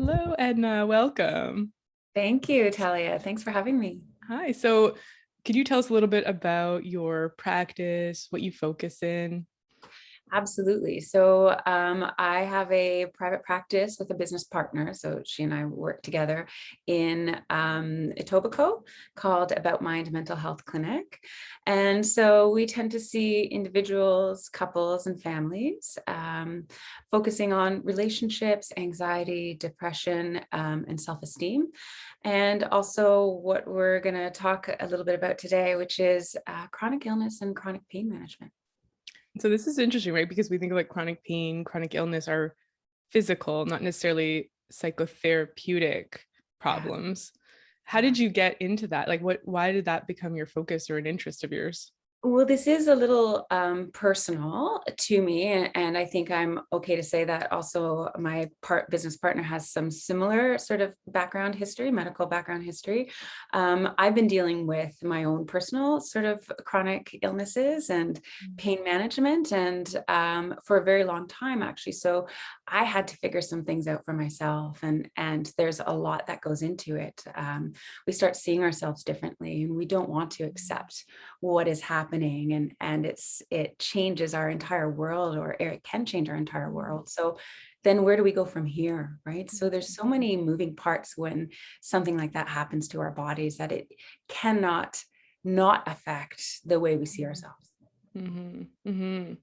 Hello, Edna. Welcome. Thank you, Talia. Thanks for having me. Hi. So, could you tell us a little bit about your practice, what you focus in? Absolutely. So I have a private practice with a business partner. So she and I work together in Etobicoke called About Mind Mental Health Clinic. And so we tend to see individuals, couples, and families focusing on relationships, anxiety, depression, and self-esteem. And also what we're going to talk a little bit about today, which is chronic illness and chronic pain management. So, this is interesting, right? Because we think of like chronic pain, chronic illness are physical, not necessarily psychotherapeutic Yeah. problems. How Yeah. did you get into that? Why did that become your focus or an interest of yours? Well, this is a little personal to me, and I think I'm okay to say that also my business partner has some similar sort of background history, medical background history. I've been dealing with my own personal sort of chronic illnesses and pain management, and for a very long time, actually. So I had to figure some things out for myself, and there's a lot that goes into it. We start seeing ourselves differently, and we don't want to accept what is happening, and it changes our entire world, or it can change our entire world. So then where do we go from here, right? So there's so many moving parts when something like that happens to our bodies that it cannot not affect the way we see ourselves. Mm-hmm. Mm-hmm.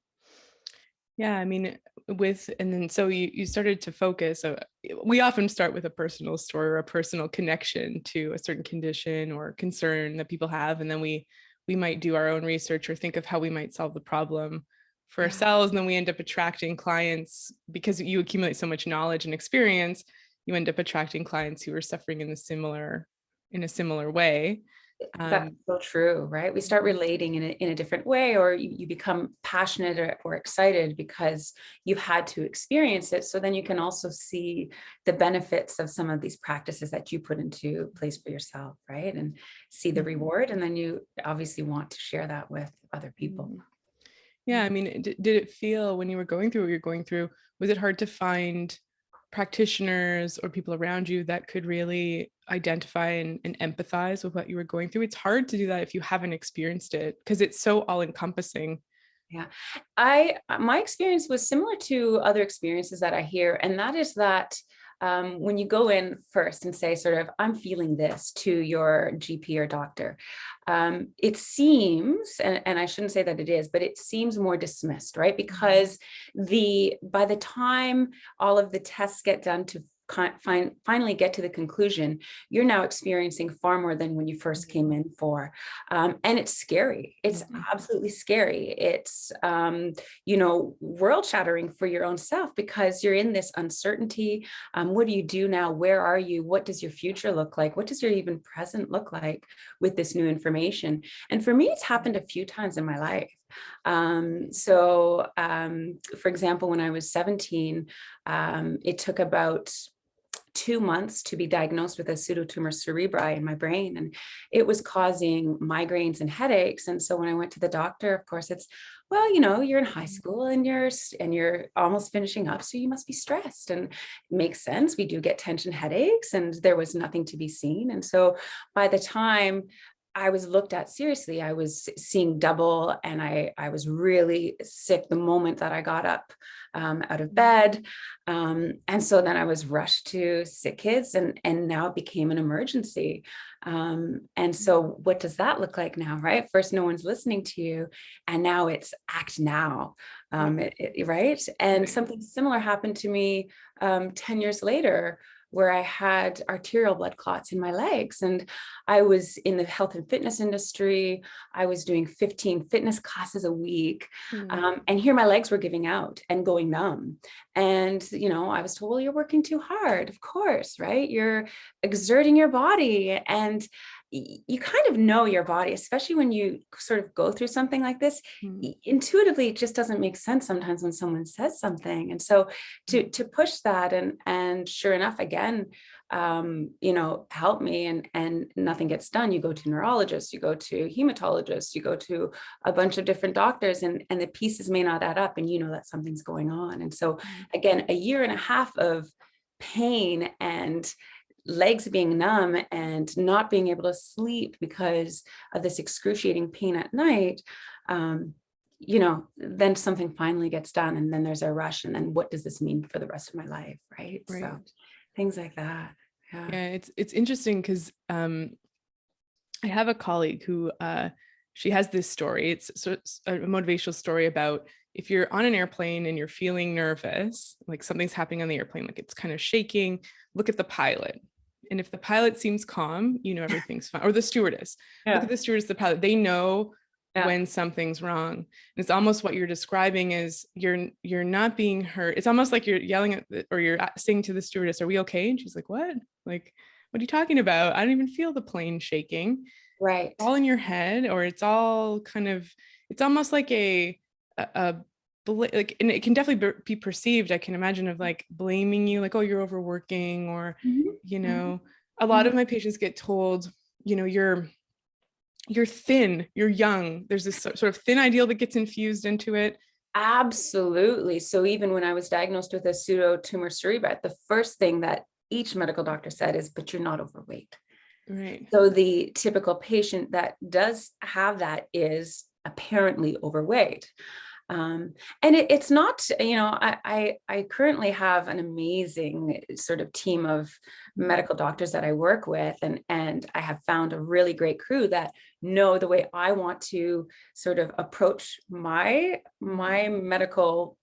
Yeah, I mean, and then so you started to focus. So we often start with a personal story or a personal connection to a certain condition or concern that people have, and then we might do our own research or think of how we might solve the problem for Yeah. ourselves, and then we end up attracting clients because you accumulate so much knowledge and experience. You end up attracting clients who are suffering in a similar way. That's Um, so true, right? We start relating in a different way, or you become passionate or excited because you've had to experience it. So then you can also see the benefits of some of these practices that you put into place for yourself, right? And see the reward. And then you obviously want to share that with other people. Yeah, I mean, did it feel when you were going through what you're going through, was it hard to find practitioners or people around you that could really identify and empathize with what you were going through? It's hard to do that if you haven't experienced it because it's so all encompassing. Yeah, my experience was similar to other experiences that I hear, and that is that when you go in first and say, sort of, I'm feeling this to your GP or doctor, it seems, and I shouldn't say that it is, but it seems more dismissed, right? Because by the time all of the tests get done to finally get to the conclusion, you're now experiencing far more than when you first came in for. And it's scary. It's absolutely scary. It's, world shattering for your own self because you're in this uncertainty. What do you do now? Where are you? What does your future look like? What does your even present look like with this new information? And for me, it's happened a few times in my life. For example, when I was 17, it took about 2 months to be diagnosed with a pseudotumor cerebri in my brain, and it was causing migraines and headaches. And so when I went to the doctor, of course, it's, well, you're in high school and you're almost finishing up, so you must be stressed. And it makes sense. We do get tension headaches, and there was nothing to be seen. And so by the time I was looked at seriously, I was seeing double, and I was really sick the moment that I got up out of bed. And so then I was rushed to sick kids, and now it became an emergency. And so what does that look like now, right? First, no one's listening to you, and now it's act now, right? And something similar happened to me 10 years later, where I had arterial blood clots in my legs. And I was in the health and fitness industry. I was doing 15 fitness classes a week. And here my legs were giving out and going numb. And, I was told, well, you're working too hard. Of course, right? You're exerting your body. And you kind of know your body, especially when you sort of go through something like this. Intuitively, it just doesn't make sense sometimes when someone says something. And so to push that, and sure enough, again, help me, and nothing gets done. You go to neurologists, you go to hematologists, you go to a bunch of different doctors, and the pieces may not add up, and that something's going on. And so again, a year and a half of pain and legs being numb and not being able to sleep because of this excruciating pain at night, then something finally gets done, and then there's a rush, and then what does this mean for the rest of my life, right? Right. So things like that. Yeah, it's interesting because I have a colleague who she has this story. It's a motivational story about if you're on an airplane and you're feeling nervous, like something's happening on the airplane, like it's kind of shaking, look at the pilot. And if the pilot seems calm, everything's fine. Or the stewardess. Look at the stewardess, the pilot. They know when something's wrong. And it's almost what you're describing is you're not being hurt. It's almost like you're yelling at or you're saying to the stewardess, "Are we okay?" And she's like, "What? Like, what are you talking about? I don't even feel the plane shaking." Right. It's all in your head, or it's all kind of, it's almost like like, and it can definitely be perceived, I can imagine, of like blaming you, like, "Oh, you're overworking," or, a lot of my patients get told, you're thin, you're young. There's this sort of thin ideal that gets infused into it. Absolutely. So even when I was diagnosed with a pseudotumor cerebri, the first thing that each medical doctor said is, "But you're not overweight." Right. So the typical patient that does have that is apparently overweight. And it's not, I currently have an amazing sort of team of medical doctors that I work with, and I have found a really great crew that know the way I want to sort of approach my medical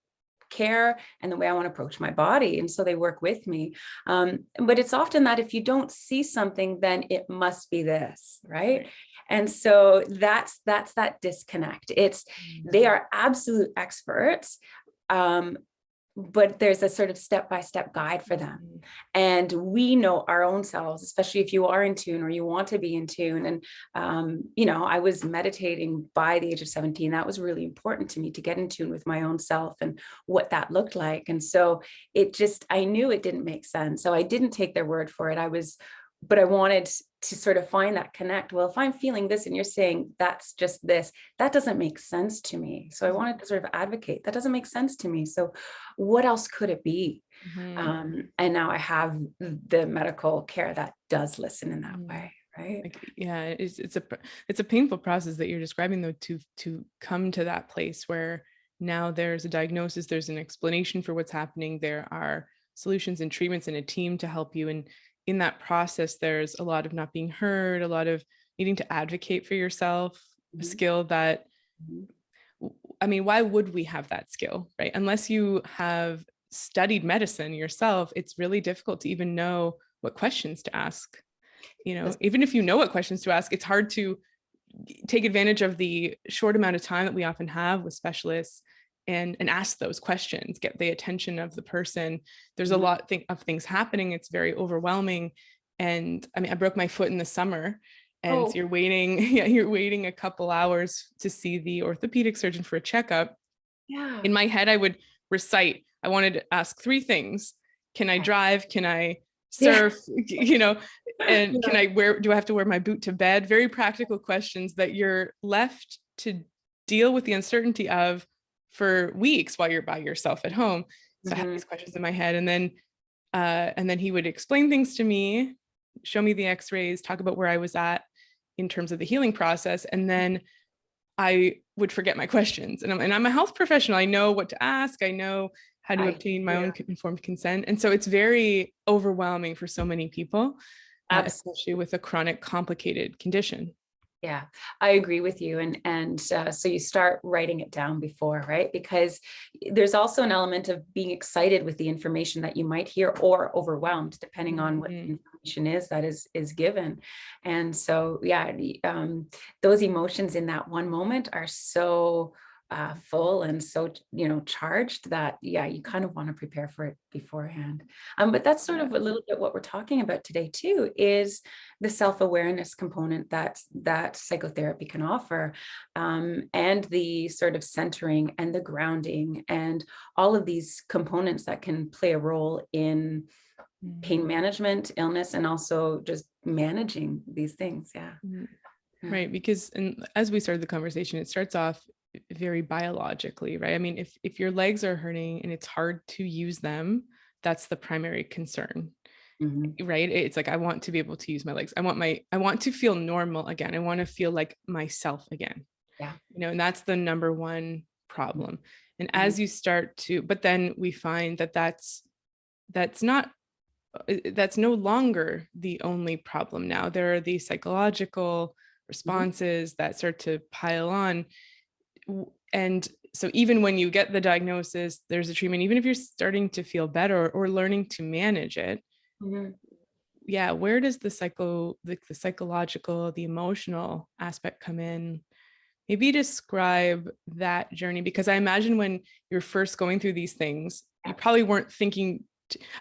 care and the way I want to approach my body. And so they work with me. But it's often that if you don't see something, then it must be this, right? And so that's that disconnect. They are absolute experts. But there's a sort of step-by-step guide for them. And we know our own selves, especially if you are in tune or you want to be in tune. And, I was meditating by the age of 17. That was really important to me, to get in tune with my own self and what that looked like. And so I knew it didn't make sense. So I didn't take their word for it. But I wanted to sort of find that connect. Well, if I'm feeling this and you're saying that's just this, that doesn't make sense to me. So I wanted to sort of advocate, that doesn't make sense to me. So what else could it be? And now I have the medical care that does listen in that way. Right. It's a painful process that you're describing, though, to come to that place where now there's a diagnosis, there's an explanation for what's happening. There are solutions and treatments and a team to help you. And in that process, there's a lot of not being heard, a lot of needing to advocate for yourself, a skill that, I mean, why would we have that skill, right? Unless you have studied medicine yourself, it's really difficult to even know what questions to ask. Even if you know what questions to ask, it's hard to take advantage of the short amount of time that we often have with specialists and ask those questions, get the attention of the person. There's a lot of things happening. It's very overwhelming. And I mean, I broke my foot in the summer, and so you're waiting a couple hours to see the orthopedic surgeon for a checkup. Yeah. In my head, I would recite, I wanted to ask 3 things. Can I drive? Can I surf? And do I have to wear my boot to bed? Very practical questions that you're left to deal with the uncertainty of for weeks while you're by yourself at home. So I had these questions in my head, and then he would explain things to me, show me the x-rays, talk about where I was at in terms of the healing process. And then I would forget my questions, and I'm a health professional. I know what to ask. I know how to obtain my own informed consent. And so it's very overwhelming for so many people, especially with a chronic, complicated condition. Yeah, I agree with you. And so you start writing it down before, right? Because there's also an element of being excited with the information that you might hear, or overwhelmed, depending on what the information is that is given. And so, those emotions in that one moment are so full and so, charged that, you kind of want to prepare for it beforehand. But that's sort of a little bit what we're talking about today too, is the self-awareness component that psychotherapy can offer, and the sort of centering and the grounding and all of these components that can play a role in pain management, illness, and also just managing these things. Right. Because, and as we started the conversation, it starts off very biologically, right? I mean, if your legs are hurting and it's hard to use them, that's the primary concern. Mhm. Right? It's like, I want to be able to use my legs. I want to feel normal again. I want to feel like myself again. Yeah. And that's the number one problem. And Mhm. as you start to, but then we find that that's not, that's no longer the only problem. Now there are these psychological Mhm. responses that start to pile on. And so even when you get the diagnosis, there's a treatment, even if you're starting to feel better or learning to manage it, Mhm. yeah, where does the psychological, the emotional aspect come in? Maybe describe that journey, because I imagine when you're first going through these things, you Yeah. probably weren't thinking.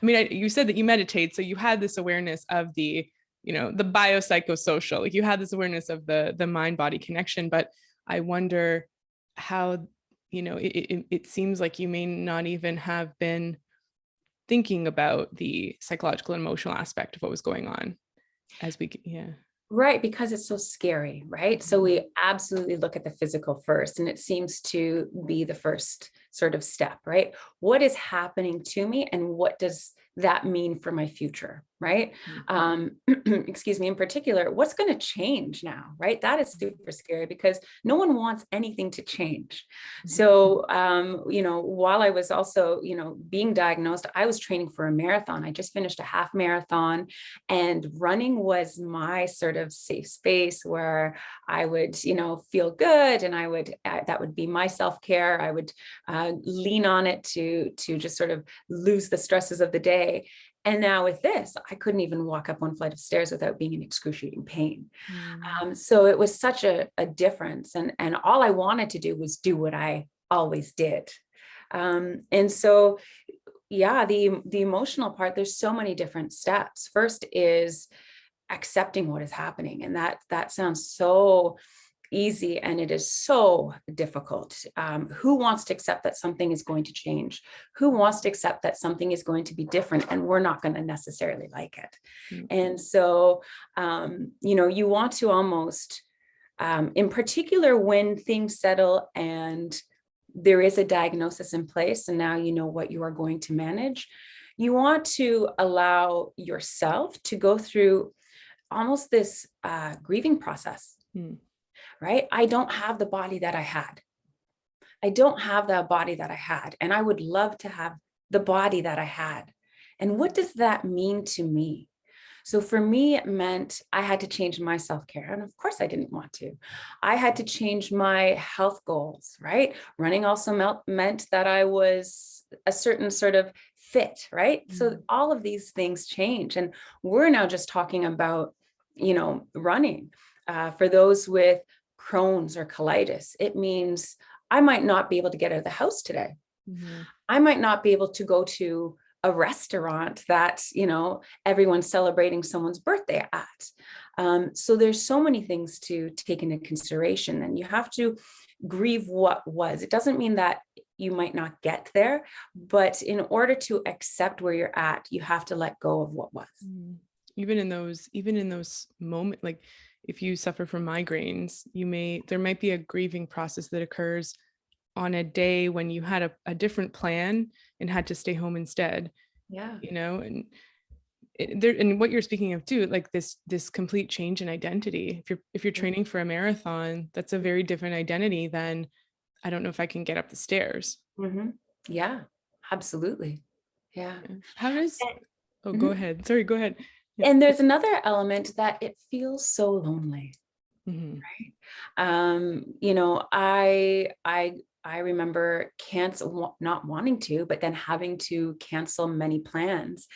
You said that you meditate, so you had this awareness of the, the biopsychosocial, like you had this awareness of the mind body connection. But I wonder how, it seems like you may not even have been thinking about the psychological and emotional aspect of what was going on as we, yeah. Right, because it's so scary, right? So we absolutely look at the physical first, and it seems to be the first sort of step, right? What is happening to me, and what does that mean for my future, right? Excuse me, in particular, what's going to change now, right? That is super scary because no one wants anything to change. So, while I was also, being diagnosed, I was training for a marathon. I just finished a half marathon, and running was my sort of safe space where I would, feel good, and I would that would be my self-care. I would lean on it to just sort of lose the stresses of the day. And now with this, I couldn't even walk up one flight of stairs without being in excruciating pain. So it was such a difference, and all I wanted to do was do what I always did. And so, yeah, the emotional part, there's so many different steps. First is accepting what is happening, and that sounds so easy, and it is so difficult. Who wants to accept that something is going to change? Who wants to accept that something is going to be different and we're not going to necessarily like it? And so, you want to almost, in particular, when things settle and there is a diagnosis in place, and now you know what you are going to manage, you want to allow yourself to go through almost this grieving process. Right? I don't have the body that I had. I don't have the body that I had. And I would love to have the body that I had. And what does that mean to me? So for me, it meant I had to change my self-care. And of course I didn't want to. I had to change my health goals, right? Running also meant that I was a certain sort of fit, right? So all of these things change. And we're now just talking about, running. For those with Crohn's or colitis, it means I might not be able to get out of the house today. I might not be able to go to a restaurant that, everyone's celebrating someone's birthday at. So there's so many things to take into consideration, and you have to grieve what was. It doesn't mean that you might not get there, but in order to accept where you're at, you have to let go of what was. Even in those moments, like if you suffer from migraines, there might be a grieving process that occurs on a day when you had a different plan and had to stay home instead. Yeah. And and what you're speaking of too, like this complete change in identity. If you're training for a marathon, that's a very different identity than, I don't know if I can get up the stairs. Yeah, absolutely. Yeah. How does, oh, go Mhm. ahead. Sorry, go ahead. Yeah. And there's another element that it feels so lonely. I remember not wanting to, but then having to cancel many plans,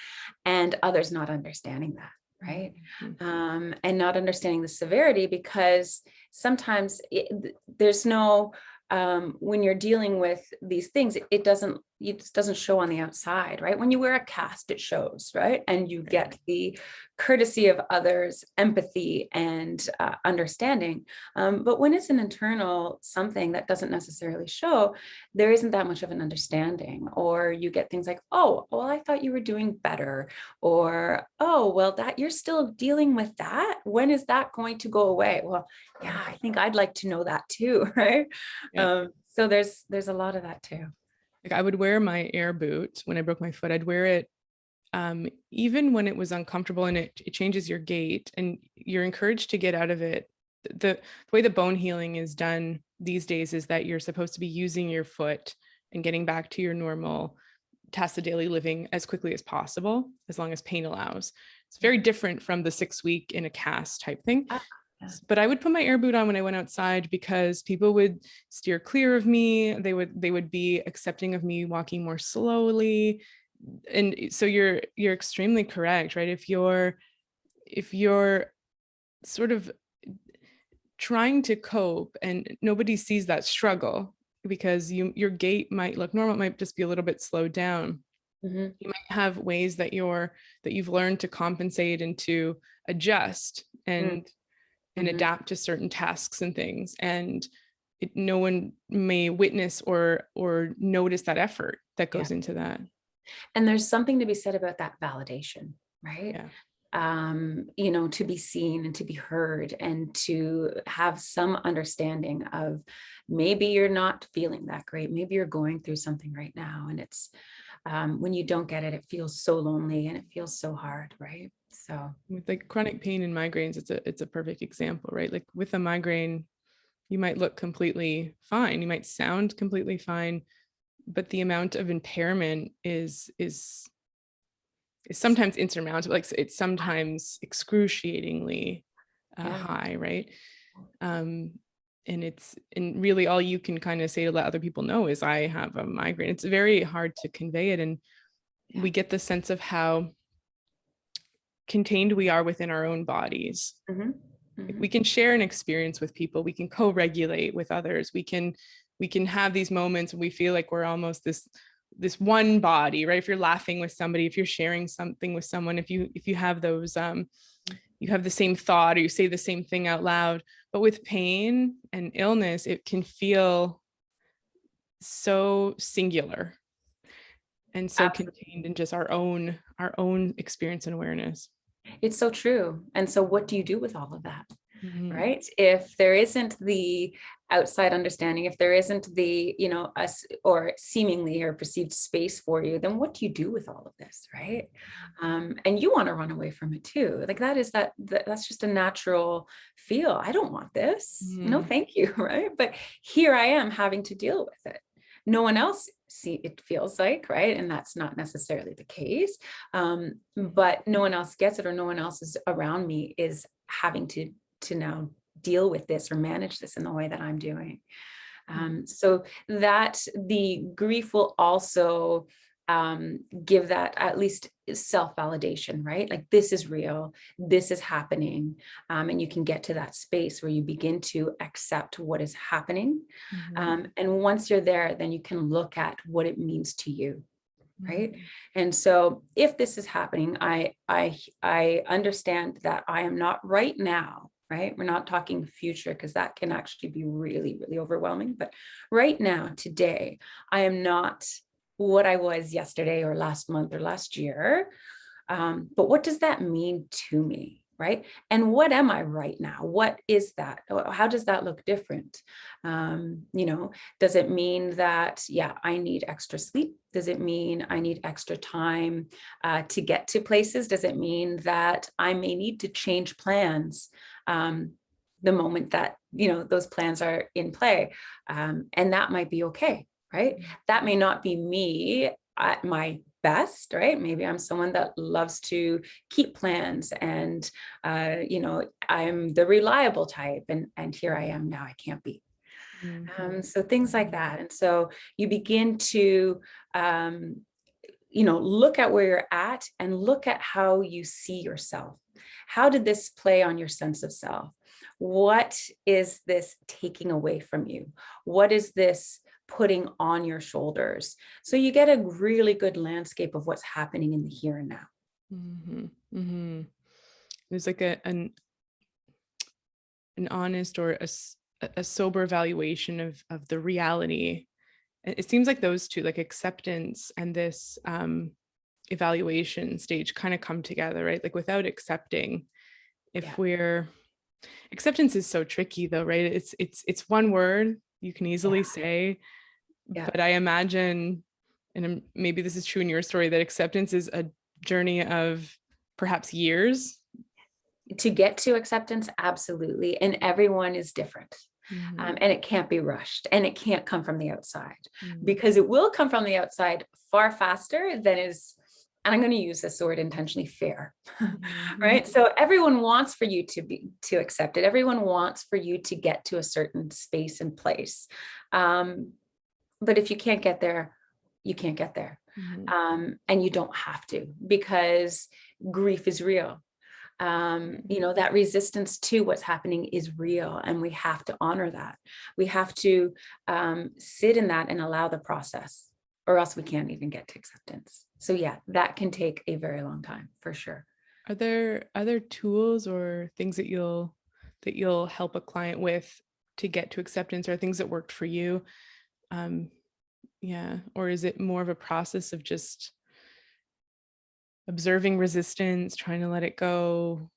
and others not understanding that, right? And not understanding the severity, because sometimes there's no, when you're dealing with these things, it doesn't show on the outside, right? When you wear a cast, it shows, right? And you get the courtesy of others, empathy, and understanding. But when it's an internal something that doesn't necessarily show, there isn't that much of an understanding. Or you get things like, oh, well, I thought you were doing better. Or, oh, well, that you're still dealing with that. When is that going to go away? Well, yeah, I think I'd like to know that too, right? Yeah. So there's a lot of that too. Like I would wear my air boot when I broke my foot. I'd wear it even when it was uncomfortable and it changes your gait and you're encouraged to get out of it. The way the bone healing is done these days is that you're supposed to be using your foot and getting back to your normal tasks of daily living as quickly as possible, as long as pain allows. It's very different from the 6-week in a cast type thing. Yeah. But I would put my air boot on when I went outside because people would steer clear of me. They would be accepting of me walking more slowly. And so you're extremely correct, right? If you're sort of trying to cope and nobody sees that struggle because your gait might look normal, it might just be a little bit slowed down. Mm-hmm. You might have ways that you've learned to compensate and to adjust and adapt to certain tasks and things. And no one may witness or notice that effort that goes into that. And there's something to be said about that validation, right? Yeah. To be seen and to be heard and to have some understanding of maybe you're not feeling that great. Maybe you're going through something right now. And it's when you don't get it, it feels so lonely and it feels so hard, right? So with like chronic pain and migraines, it's a perfect example, right? Like with a migraine, you might look completely fine. You might sound completely fine, but the amount of impairment is sometimes insurmountable. Like it's sometimes excruciatingly high, right? And really all you can kind of say to let other people know is I have a migraine. It's very hard to convey it. And we get the sense of how contained we are within our own bodies. Like we can share an experience with people. We can co-regulate with others. We can have these moments when we feel like we're almost this one body, right? If you're laughing with somebody, if you're sharing something with someone, if you have those, you have the same thought or you say the same thing out loud. But with pain and illness, it can feel so singular and so contained in just our own experience and awareness. It's so true. And so what do you do with all of that? Right. If there isn't the outside understanding, if there isn't the, us or seemingly or perceived space for you, then what do you do with all of this? Right. And you want to run away from it too. Like that's just a natural feel. I don't want this. No, thank you. Right. But here I am having to deal with it. No one else it feels like, right? And that's not necessarily the case. But no one else gets it, or no one else is around me is having to now deal with this or manage this in the way that I'm doing. So that the grief will also give that at least self-validation, right? Like this is real, this is happening. And you can get to that space where you begin to accept what is happening. And once you're there, then you can look at what it means to you. Right. And so if this is happening, I understand that I am not right now. Right. We're not talking future because that can actually be really, really overwhelming. But right now, today, I am not what I was yesterday or last month or last year. But what does that mean to me? Right. And what am I right now? What is that? How does that look different? Does it mean that, I need extra sleep? Does it mean I need extra time to get to places? Does it mean that I may need to change plans the moment that, those plans are in play? And that might be okay, right? That may not be me at my best, right? Maybe I'm someone that loves to keep plans and, I'm the reliable type and here I am now, I can't be. So things like that. And so you begin to, look at where you're at and look at how you see yourself. How did this play on your sense of self? What is this taking away from you? What is this putting on your shoulders? So you get a really good landscape of what's happening in the here and now. There's like an honest or a sober evaluation of the reality. It seems like those two, like acceptance and this evaluation stage, kind of come together, right? Like without accepting, acceptance is so tricky though, right? It's one word you can easily say, but I imagine, and maybe this is true in your story, that acceptance is a journey of perhaps years? To get to acceptance, absolutely. And everyone is different. Mhm. And it can't be rushed, and it can't come from the outside, Mhm. because it will come from the outside far faster than is, and I'm going to use this word intentionally, fair. Mhm. Right? So everyone wants for you to accept it. Everyone wants for you to get to a certain space and place. But if you can't get there, you can't get there. Mhm. And you don't have to, because grief is real. That resistance to what's happening is real, and we have to honor that. We have to sit in that and allow the process, or else we can't even get to acceptance. So yeah, that can take a very long time, for sure. Are there other tools or things that you'll help a client with to get to acceptance, or things that worked for you? Um, yeah. Or is it more of a process of just observing resistance, trying to let it go?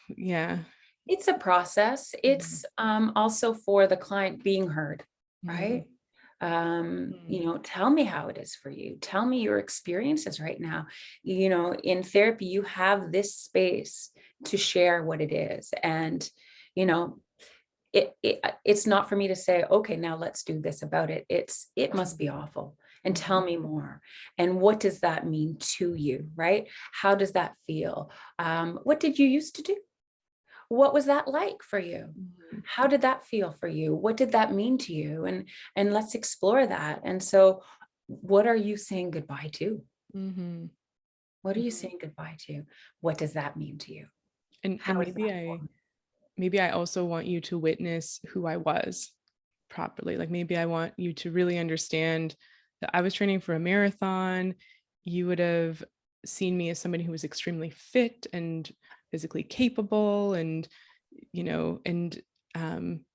Yeah. It's a process. Mhm. It's also for the client being heard, Mhm. right? Mhm. Tell me how it is for you. Tell me your experiences right now. In therapy, you have this space to share what it is. And, you know, it's not for me to say, okay, now let's do this about it. It must be awful. And tell me more. And what does that mean to you, right? How does that feel? What did you used to do? What was that like for you? Mhm. How did that feel for you? What did that mean to you? And let's explore that. And so, what are you saying goodbye to? Mhm. What are you Mhm. saying goodbye to? What does that mean to you? And How is that formed? maybe I also want you to witness who I was properly. Like maybe I want you to really understand that I was training for a marathon. You would have seen me as somebody who was extremely fit and physically capable, and and um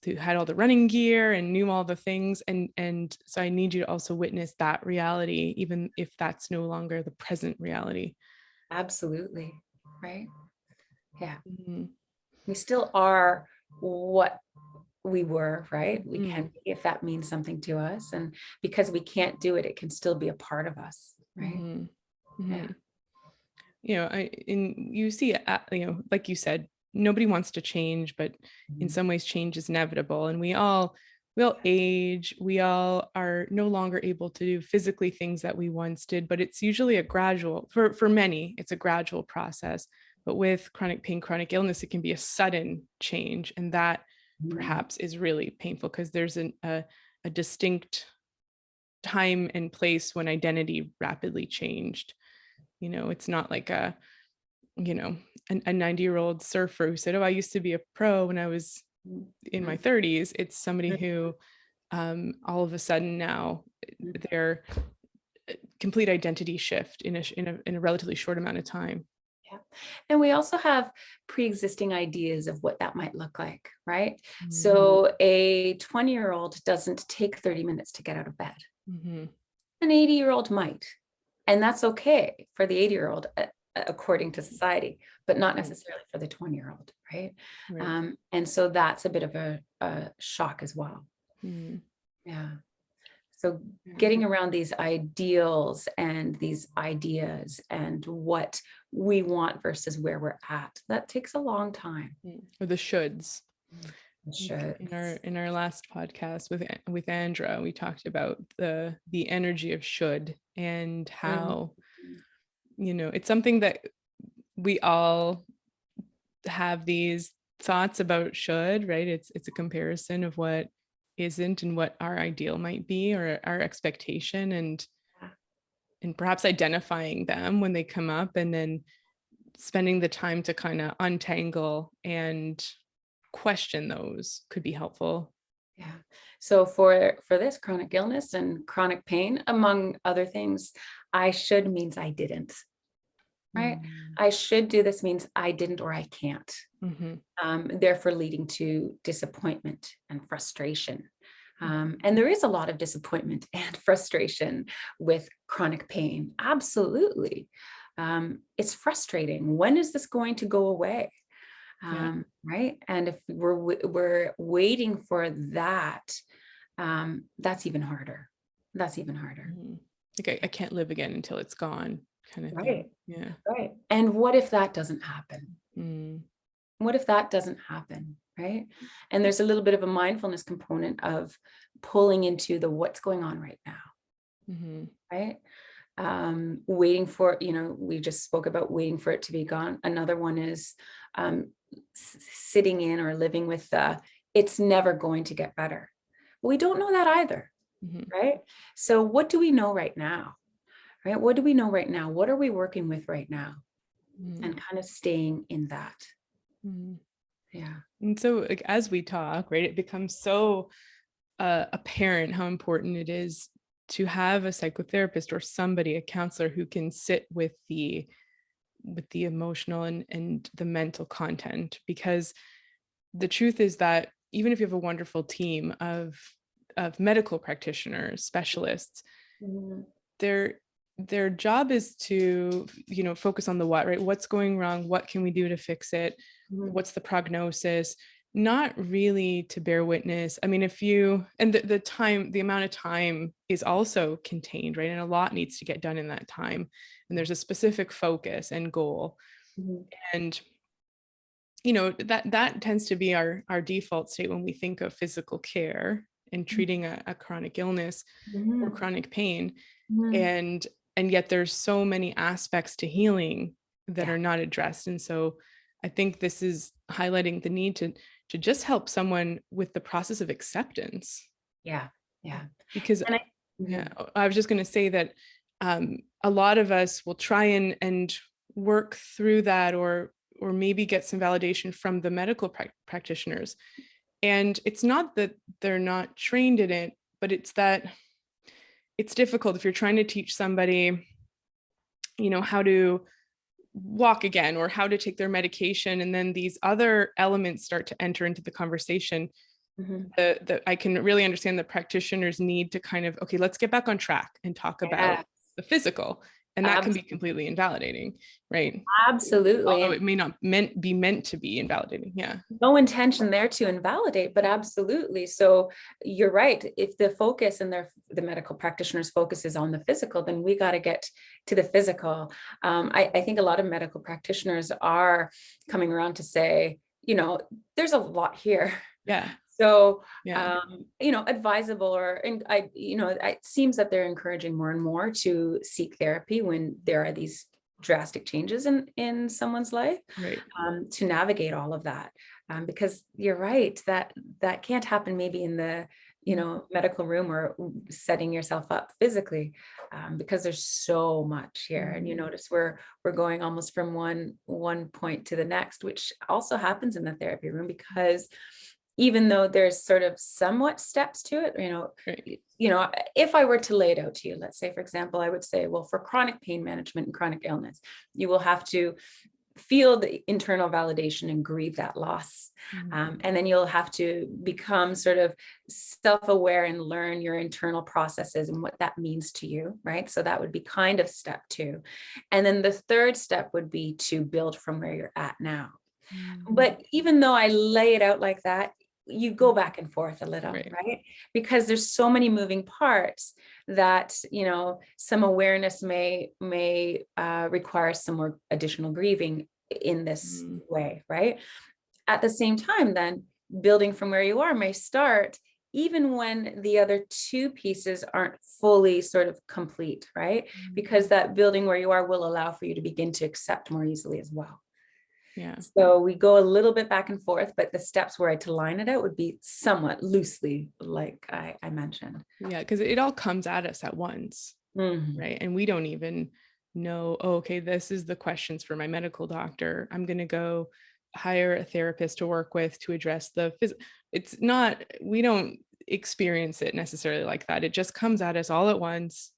who had all the running gear and knew all the things. And so I need you to also witness that reality, even if that's no longer the present reality. Absolutely. Right. Yeah. Mhm. We still are what we were, right? We can Mhm. be, if that means something to us. And because we can't do it, it can still be a part of us. Right. Mhm. Yeah. Mhm. You see, like you said, nobody wants to change, but in Mhm. some ways change is inevitable. And we all age, we all are no longer able to do physically things that we once did, but it's usually a gradual, for many, it's a gradual process. But with chronic pain, chronic illness, it can be a sudden change. And that Mhm. perhaps is really painful, because there's a distinct time and place when identity rapidly changed. It's not like you know, a 90-year-old surfer who said, "Oh, I used to be a pro when I was in my Mhm. 30s." It's somebody who, all of a sudden now, their complete identity shift in a relatively short amount of time. Yeah. And we also have pre-existing ideas of what that might look like, right? Mm-hmm. So a 20-year-old doesn't take 30 minutes to get out of bed. Mm-hmm. An 80-year-old might. And that's okay for the 80-year-old, according to society, but not Right. necessarily for the 20-year-old, right? Right. And so that's a bit of a shock as well. Mm-hmm. Yeah. So Yeah. getting around these ideals and these ideas and what we want versus where we're at, that takes a long time. Or the shoulds. It Like should. in our last podcast with Andra, we talked about the energy of should, and Mhm. how it's something that we all have these thoughts about should, right? It's a comparison of what isn't and what our ideal might be, or our expectation, and perhaps identifying them when they come up, and then spending the time to kind of untangle and question those could be helpful. Yeah. So for this chronic illness and chronic pain, among other things, I should means I didn't, right? Mm-hmm. I should do this means I didn't or I can't. Mm-hmm. Therefore leading to disappointment and frustration. Mm-hmm. And there is a lot of disappointment and frustration with chronic pain. Absolutely. It's frustrating. When is this going to go away? Yeah. Right. And if we're waiting for that, that's even harder. That's even harder. Mm-hmm. Like I can't live again until it's gone. kind of thing. Right. Yeah. Right. And what if that doesn't happen? Mm. What if that doesn't happen? Right. And there's a little bit of a mindfulness component of pulling into the what's going on right now. Mm-hmm. Right. Waiting for, we just spoke about waiting for it to be gone. Another one is sitting in or living with it's never going to get better. We don't know that either. Mm-hmm. Right. So what do we know right now? Right. What do we know right now? What are we working with right now? Mm-hmm. And kind of staying in that. Mm-hmm. Yeah. And so like as we talk, right, it becomes so apparent how important it is to have a psychotherapist or somebody, a counselor who can sit with the emotional and the mental content, because the truth is that even if you have a wonderful team of medical practitioners, specialists, Mhm. their job is to focus on the what, right? What's going wrong? What can we do to fix it? Mhm. What's the prognosis? Not really to bear witness. I mean, if you and the amount of time is also contained, right? And a lot needs to get done in that time. And there's a specific focus and goal. Mhm. And that tends to be our default state when we think of physical care and treating a chronic illness or Mhm. chronic pain. Mhm. And yet there's so many aspects to healing that Yeah. are not addressed. And so I think this is highlighting the need to just help someone with the process of acceptance. Yeah. Yeah. Because And yeah, mhm. I was just going to say that a lot of us will try and work through that, or maybe get some validation from the medical practitioners. And it's not that they're not trained in it, but it's that it's difficult if you're trying to teach somebody, how to walk again or how to take their medication, and then these other elements start to enter into the conversation. Mhm. I can really understand the practitioners need to kind of, okay, let's get back on track and talk about Yeah. the physical. And that can be completely invalidating, right? Although Absolutely. it may not be meant to be invalidating. Yeah. No intention there to invalidate, but absolutely. So you're right. If the focus and the medical practitioner's focus is on the physical, then we got to get to the physical. I think a lot of medical practitioners are coming around to say, there's a lot here. Yeah. So, Yeah. advisable, it seems that they're encouraging more and more to seek therapy when there are these drastic changes in someone's life, Right. to navigate all of that. Because you're right, that can't happen maybe in the, medical room or setting yourself up physically, because there's so much here. And you notice we're going almost from one point to the next, which also happens in the therapy room, because even though there's sort of somewhat steps to it, Right. if I were to lay it out to you, let's say, for example, I would say, well, for chronic pain management and chronic illness, you will have to feel the internal validation and grieve that loss. And then you'll have to become sort of self-aware and learn your internal processes and what that means to you, right? So that would be kind of step 2. And then the third step would be to build from where you're at now. But even though I lay it out like that, you go back and forth a little, right? Because there's so many moving parts that, some awareness may require some more additional grieving in this way, right? At the same time, then building from where you are may start even when the other 2 pieces aren't fully sort of complete, right? Because that building where you are will allow for you to begin to accept more easily as well. Yeah. So we go a little bit back and forth, but the steps where I to line it out would be somewhat loosely, like I mentioned. Yeah, because it all comes at us at once, right? And we don't even know, oh, okay, this is the questions for my medical doctor. I'm going to go hire a therapist to work with to address it's not, we don't experience it necessarily like that. It just comes at us all at once.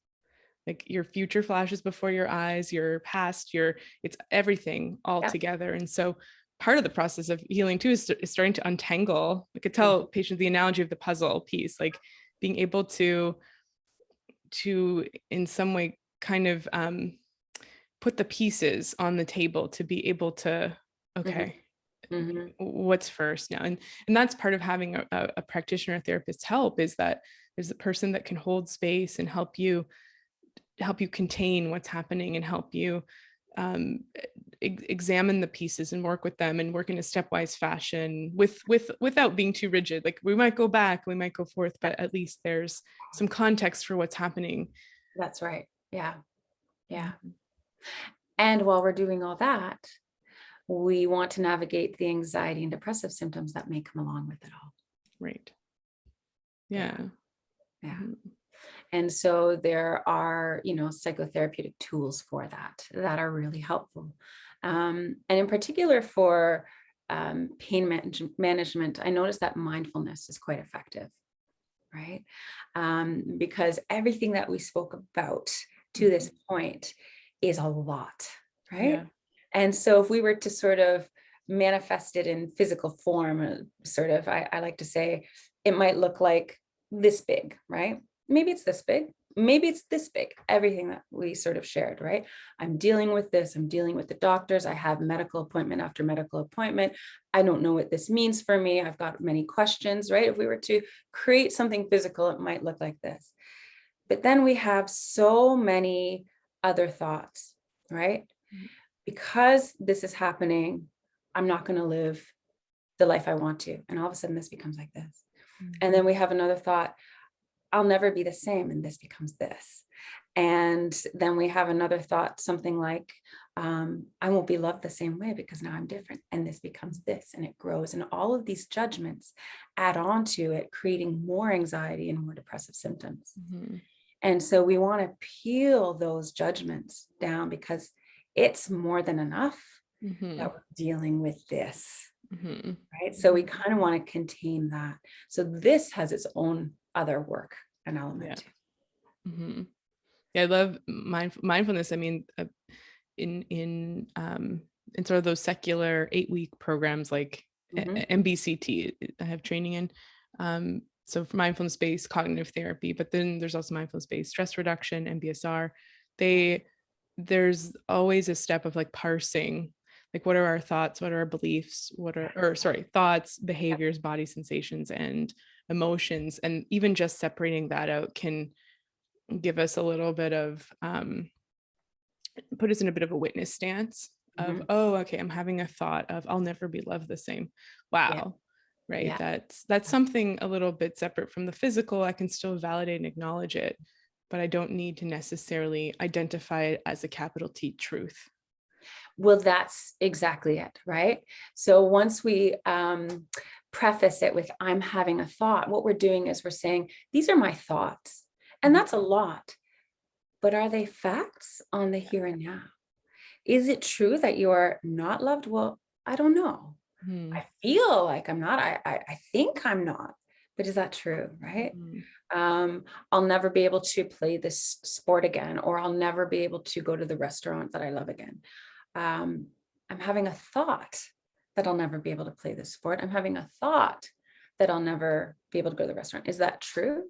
Like your future flashes before your eyes, your past, it's everything all together. And so part of the process of healing too is starting to untangle. I could tell patients the analogy of the puzzle piece, like being able to in some way kind of put the pieces on the table to be able to, okay, what's first now? And that's part of having a practitioner, a therapist help, is that there's a person that can hold space and help you help you contain what's happening and help you examine the pieces and work with them and work in a stepwise fashion without being too rigid. Like we might go back, we might go forth, but at least there's some context for what's happening. That's right. Yeah. Yeah. Mhm. And while we're doing all that, we want to navigate the anxiety and depressive symptoms that may come along with it all. Right. Yeah. Yeah. Mhm. And so there are, psychotherapeutic tools for that are really helpful. And in particular for pain management, I noticed that mindfulness is quite effective, right? Because everything that we spoke about to this point is a lot, right? Yeah. And so if we were to sort of manifest it in physical form, I like to say it might look like this big, right? Maybe it's this big, maybe it's this big, everything that we sort of shared, right? I'm dealing with this, I'm dealing with the doctors, I have medical appointment after medical appointment. I don't know what this means for me. I've got many questions, right? If we were to create something physical, it might look like this. But then we have so many other thoughts, right? Because this is happening, I'm not going to live the life I want to. And all of a sudden this becomes like this. And then we have another thought, I'll never be the same. And this becomes this. And then we have another thought, something like, I won't be loved the same way because now I'm different. And this becomes this, and it grows. And all of these judgments add on to it, creating more anxiety and more depressive symptoms. Mm-hmm. And so we want to peel those judgments down because it's more than enough that we're dealing with this, right? So we kind of want to contain that. So this has its own other work and element. Yeah. Yeah, I love mindfulness. I mean, in sort of those secular 8-week programs like MBCT, I have training in. So for mindfulness-based cognitive therapy, but then there's also mindfulness-based stress reduction, MBSR. There's always a step of like parsing, like what are our thoughts, what are our beliefs, thoughts, behaviors, body sensations, and emotions. And even just separating that out can give us a little bit of put us in a bit of a witness stance of, oh, okay, I'm having a thought of I'll never be loved the same. Wow. Right. That's something a little bit separate from the physical. I can still validate and acknowledge it, but I don't need to necessarily identify it as a capital T truth. Well, that's exactly it, right? So once we preface it with I'm having a thought, what we're doing is we're saying, these are my thoughts. And that's a lot. But are they facts on the here and now? Is it true that you're not loved? Well, I don't know. I feel like I'm not. I think I'm not. But is that true, right? I'll never be able to play this sport again, or I'll never be able to go to the restaurant that I love again. I'm having a thought that I'll never be able to play this sport. I'm having a thought that I'll never be able to go to the restaurant. Is that true?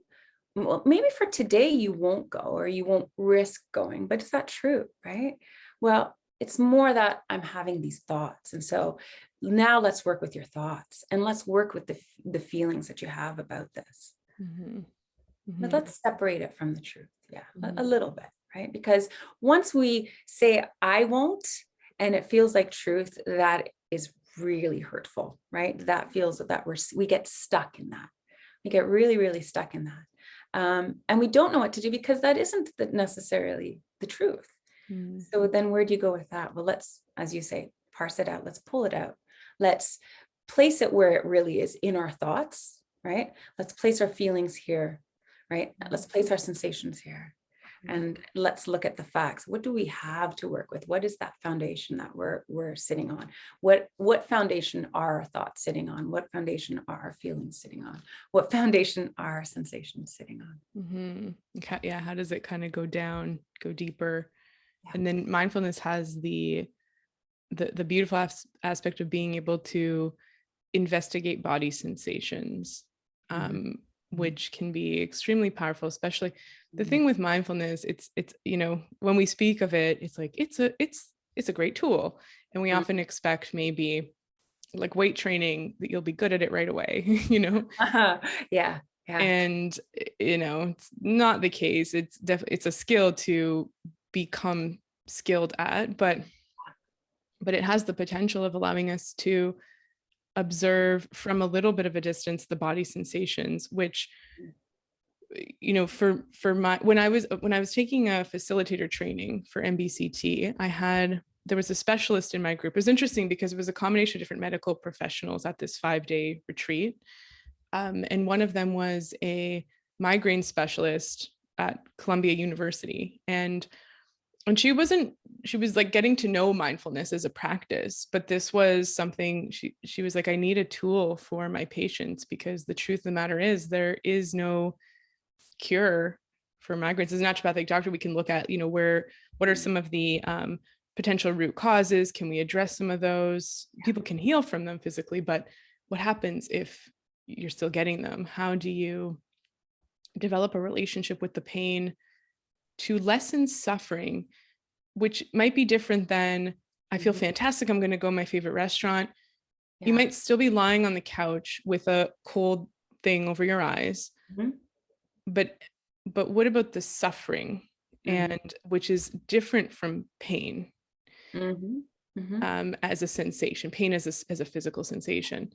Well, maybe for today you won't go or you won't risk going, but is that true, right? Well, it's more that I'm having these thoughts. And so now let's work with your thoughts and let's work with the feelings that you have about this. But let's separate it from the truth. Yeah, a little bit, right? Because once we say, I won't, and it feels like truth, that is really hurtful, right? That feels that we get stuck in that. We get really, really stuck in that. And we don't know what to do because that isn't necessarily the truth. So then where do you go with that? Well, let's, as you say, parse it out. Let's pull it out. Let's place it where it really is in our thoughts, right? Let's place our feelings here, right? Let's place our sensations here. And let's look at the facts. What do we have to work with? What is that foundation that we're sitting on? What foundation are our thoughts sitting on? What foundation are our feelings sitting on? What foundation are our sensations sitting on? Okay, yeah. How does it kind of go down, go deeper? And then mindfulness has the beautiful aspect of being able to investigate body sensations, which can be extremely powerful. Especially the thing with mindfulness, it's when we speak of it, it's like it's a great tool, and we often expect maybe like weight training that you'll be good at it right away. Yeah. Yeah. And, it's not the case. It's definitely, it's a skill to become skilled at, but it has the potential of allowing us to observe from a little bit of a distance the body sensations, which, for my, when I was taking a facilitator training for MBCT, there was a specialist in my group. It was interesting because it was a combination of different medical professionals at this 5-day retreat. And one of them was a migraine specialist at Columbia University. And she was like getting to know mindfulness as a practice, but this was something she was like, I need a tool for my patients, because the truth of the matter is there is no cure for migraines. As a naturopathic doctor, we can look at, what are some of the potential root causes? Can we address some of those? People can heal from them physically, but what happens if you're still getting them? How do you develop a relationship with the pain to lessen suffering, which might be different than, I feel fantastic, I'm going to go to my favorite restaurant. Yeah. You might still be lying on the couch with a cold thing over your eyes. But what about the suffering, and which is different from pain, as a sensation, pain as a physical sensation.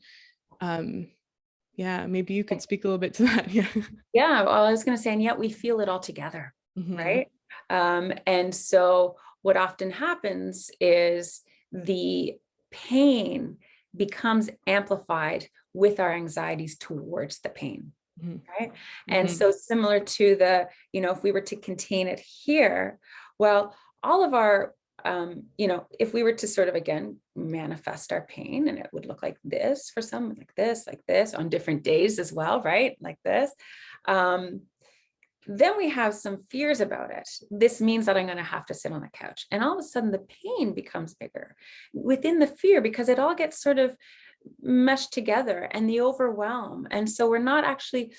Yeah, maybe you could speak a little bit to that. Yeah. Yeah. Well, I was going to say, and yet we feel it all together. Right. And so what often happens is the pain becomes amplified with our anxieties towards the pain. Right. And so similar to the, if we were to contain it here, well, all of our, if we were to sort of, again, manifest our pain, and it would look like this for some, like this on different days as well, right? Like this. Then we have some fears about it. This means that I'm going to have to sit on the couch. And all of a sudden the pain becomes bigger within the fear, because it all gets sort of meshed together, and the overwhelm. And so we're not actually,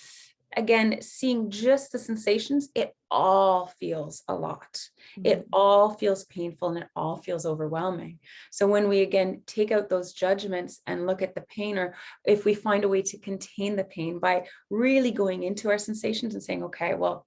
again, seeing just the sensations. It all feels a lot. It all feels painful, and it all feels overwhelming. So when we, again, take out those judgments and look at the pain, or if we find a way to contain the pain by really going into our sensations and saying, okay, well,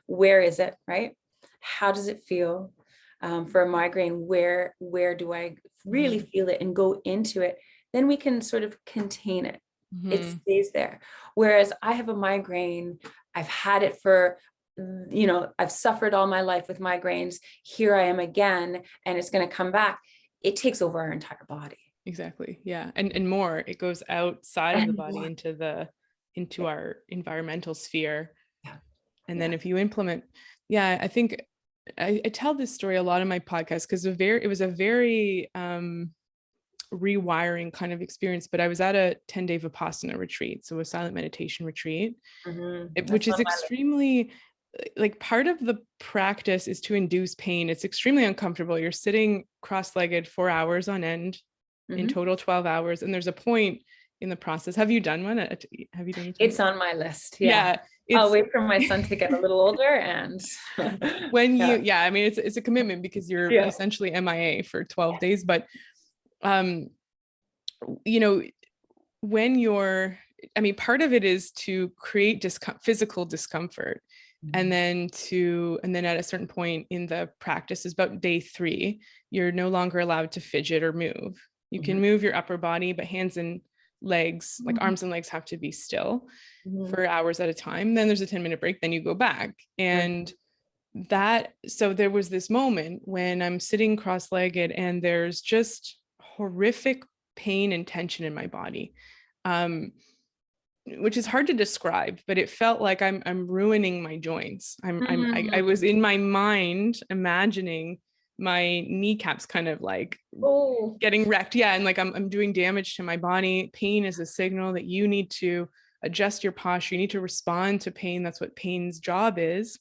where is it, right? How does it feel? For a migraine, where do I really feel it, and go into it? Then we can sort of contain it. It stays there. Whereas I have a migraine, I've had it for, I've suffered all my life with migraines. Here I am again, and it's going to come back. It takes over our entire body. Exactly. Yeah. And more, it goes outside of the body into our environmental sphere. Yeah. And then if you implement, I think I tell this story a lot in my podcast, because it was a very rewiring kind of experience. But I was at a 10-day Vipassana retreat, so a silent meditation retreat, which is extremely, like, part of the practice is to induce pain. It's extremely uncomfortable. You're sitting cross-legged 4 hours on end, in total 12 hours. And there's a point in the process. Have you done one? Have you done? It's on my list. Yeah. I'll wait for my son to get a little older, and when I mean, it's a commitment, because you're essentially MIA for 12 days. But when you're, I mean, part of it is to create physical discomfort. And then at a certain point in the practice, is about day 3, you're no longer allowed to fidget or move. You can move your upper body, but hands and legs, like arms and legs, have to be still for hours at a time. Then there's a 10-minute break, then you go back. And so there was this moment when I'm sitting cross-legged, and there's just horrific pain and tension in my body, which is hard to describe, but it felt like I'm ruining my joints. I was in my mind imagining my kneecaps kind of like getting wrecked. Yeah. And like, I'm doing damage to my body. Pain is a signal that you need to adjust your posture. You need to respond to pain. That's what pain's job is.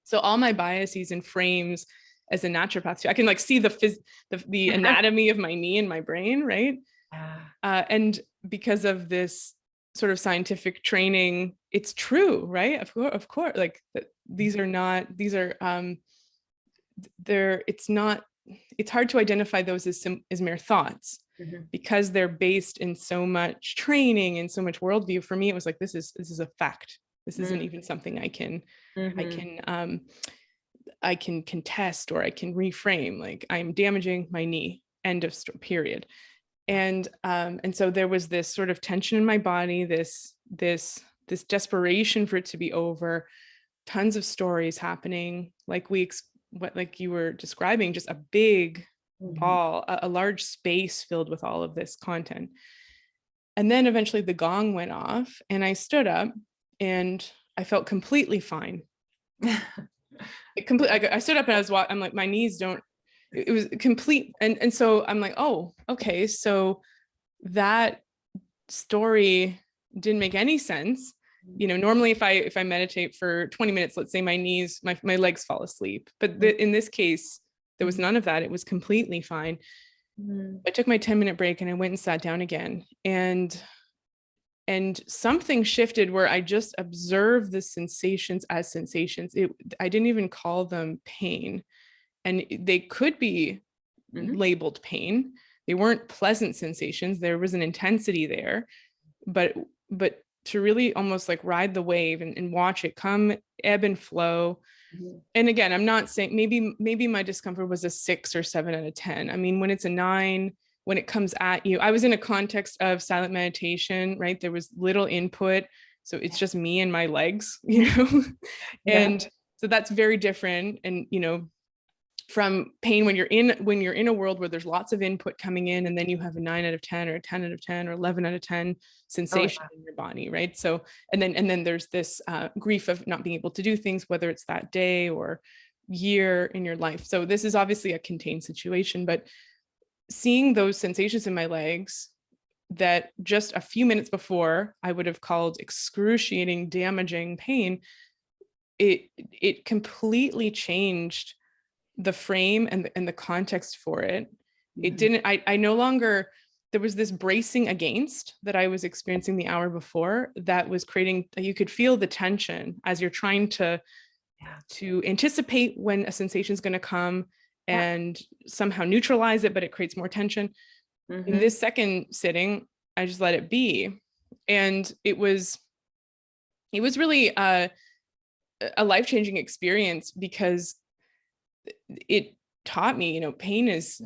So all my biases and frames as a naturopath too, I can like see the anatomy of my knee in my brain. Right. And because of this sort of scientific training, it's true. Right. Of course, like it's hard to identify those as mere thoughts. because they're based in so much training and so much worldview. For me, it was like, this is a fact. This isn't even something I can contest or I can reframe. Like, I'm damaging my knee, end of story, period. And so there was this sort of tension in my body, this desperation for it to be over, tons of stories happening, like like you were describing, just a big ball, a large space filled with all of this content. And then eventually the gong went off and I stood up and I felt completely fine. I stood up and I'm like, my knees don't, it was complete. And so I'm like, oh, okay. So that story didn't make any sense. You know, normally if I meditate for 20 minutes, let's say my knees, my legs fall asleep. But in this case, there was none of that. It was completely fine. I took my 10-minute break and I went and sat down again. And something shifted where I just observed the sensations as sensations. I didn't even call them pain. And they could be labeled pain. They weren't pleasant sensations. There was an intensity there, but to really almost like ride the wave and watch it come, ebb and flow. And again, I'm not saying, maybe my discomfort was a 6 or 7 out of 10. I mean, when it's a 9, when it comes at you, I was in a context of silent meditation, right? There was little input. So it's just me and my legs, you know, and so that's very different. And, you know, from pain when you're in a world where there's lots of input coming in, and then you have a 9 out of 10 or a 10 out of 10 or 11 out of 10 sensation in your body, right? So and then there's this grief of not being able to do things, whether it's that day or year in your life. So this is obviously a contained situation, but seeing those sensations in my legs that just a few minutes before I would have called excruciating, damaging pain, it completely changed the frame and the context for it. It didn't, I no longer, there was this bracing against that I was experiencing the hour before that was creating, you could feel the tension as you're trying to anticipate when a sensation is going to come and somehow neutralize it, but it creates more tension. In this second sitting, I just let it be. And it was really a life-changing experience, because it taught me, you know, pain is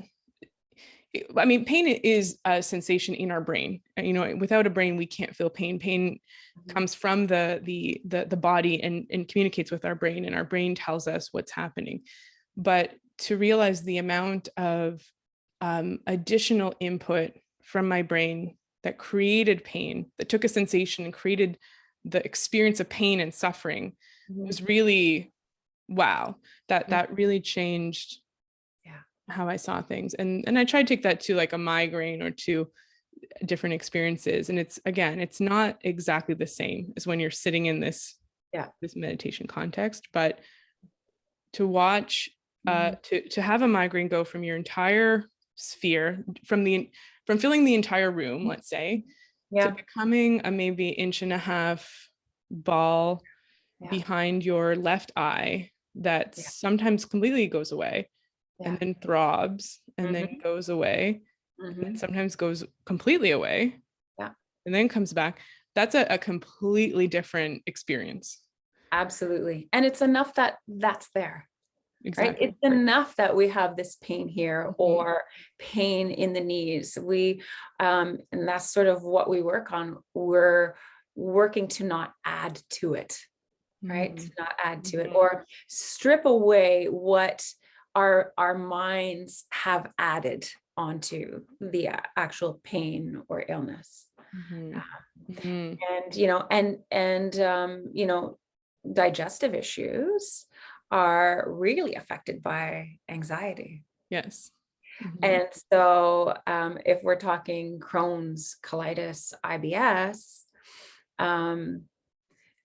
a sensation in our brain. You know, without a brain, we can't feel pain. Pain comes from the body and communicates with our brain, and our brain tells us what's happening. But to realize the amount of additional input from my brain that created pain, that took a sensation and created the experience of pain and suffering, was really, wow, that really changed how I saw things. And I try to take that to like a migraine or to different experiences. And it's not exactly the same as when you're sitting in this meditation context, but to watch, to have a migraine go from your entire sphere, from filling the entire room, let's say, to becoming a maybe 1.5 inch ball behind your left eye that sometimes completely goes away and then throbs and then goes away and then sometimes goes completely away and then comes back. That's a completely different experience. Absolutely. And it's enough that that's there. Exactly. Right? It's enough that we have this pain here or pain in the knees. And that's sort of what we work on. We're working to not add to it, right? To not add to it or strip away what our minds have added onto the actual pain or illness. And, you know, you know, digestive issues are really affected by anxiety. Yes. And so if we're talking Crohn's, colitis, IBS,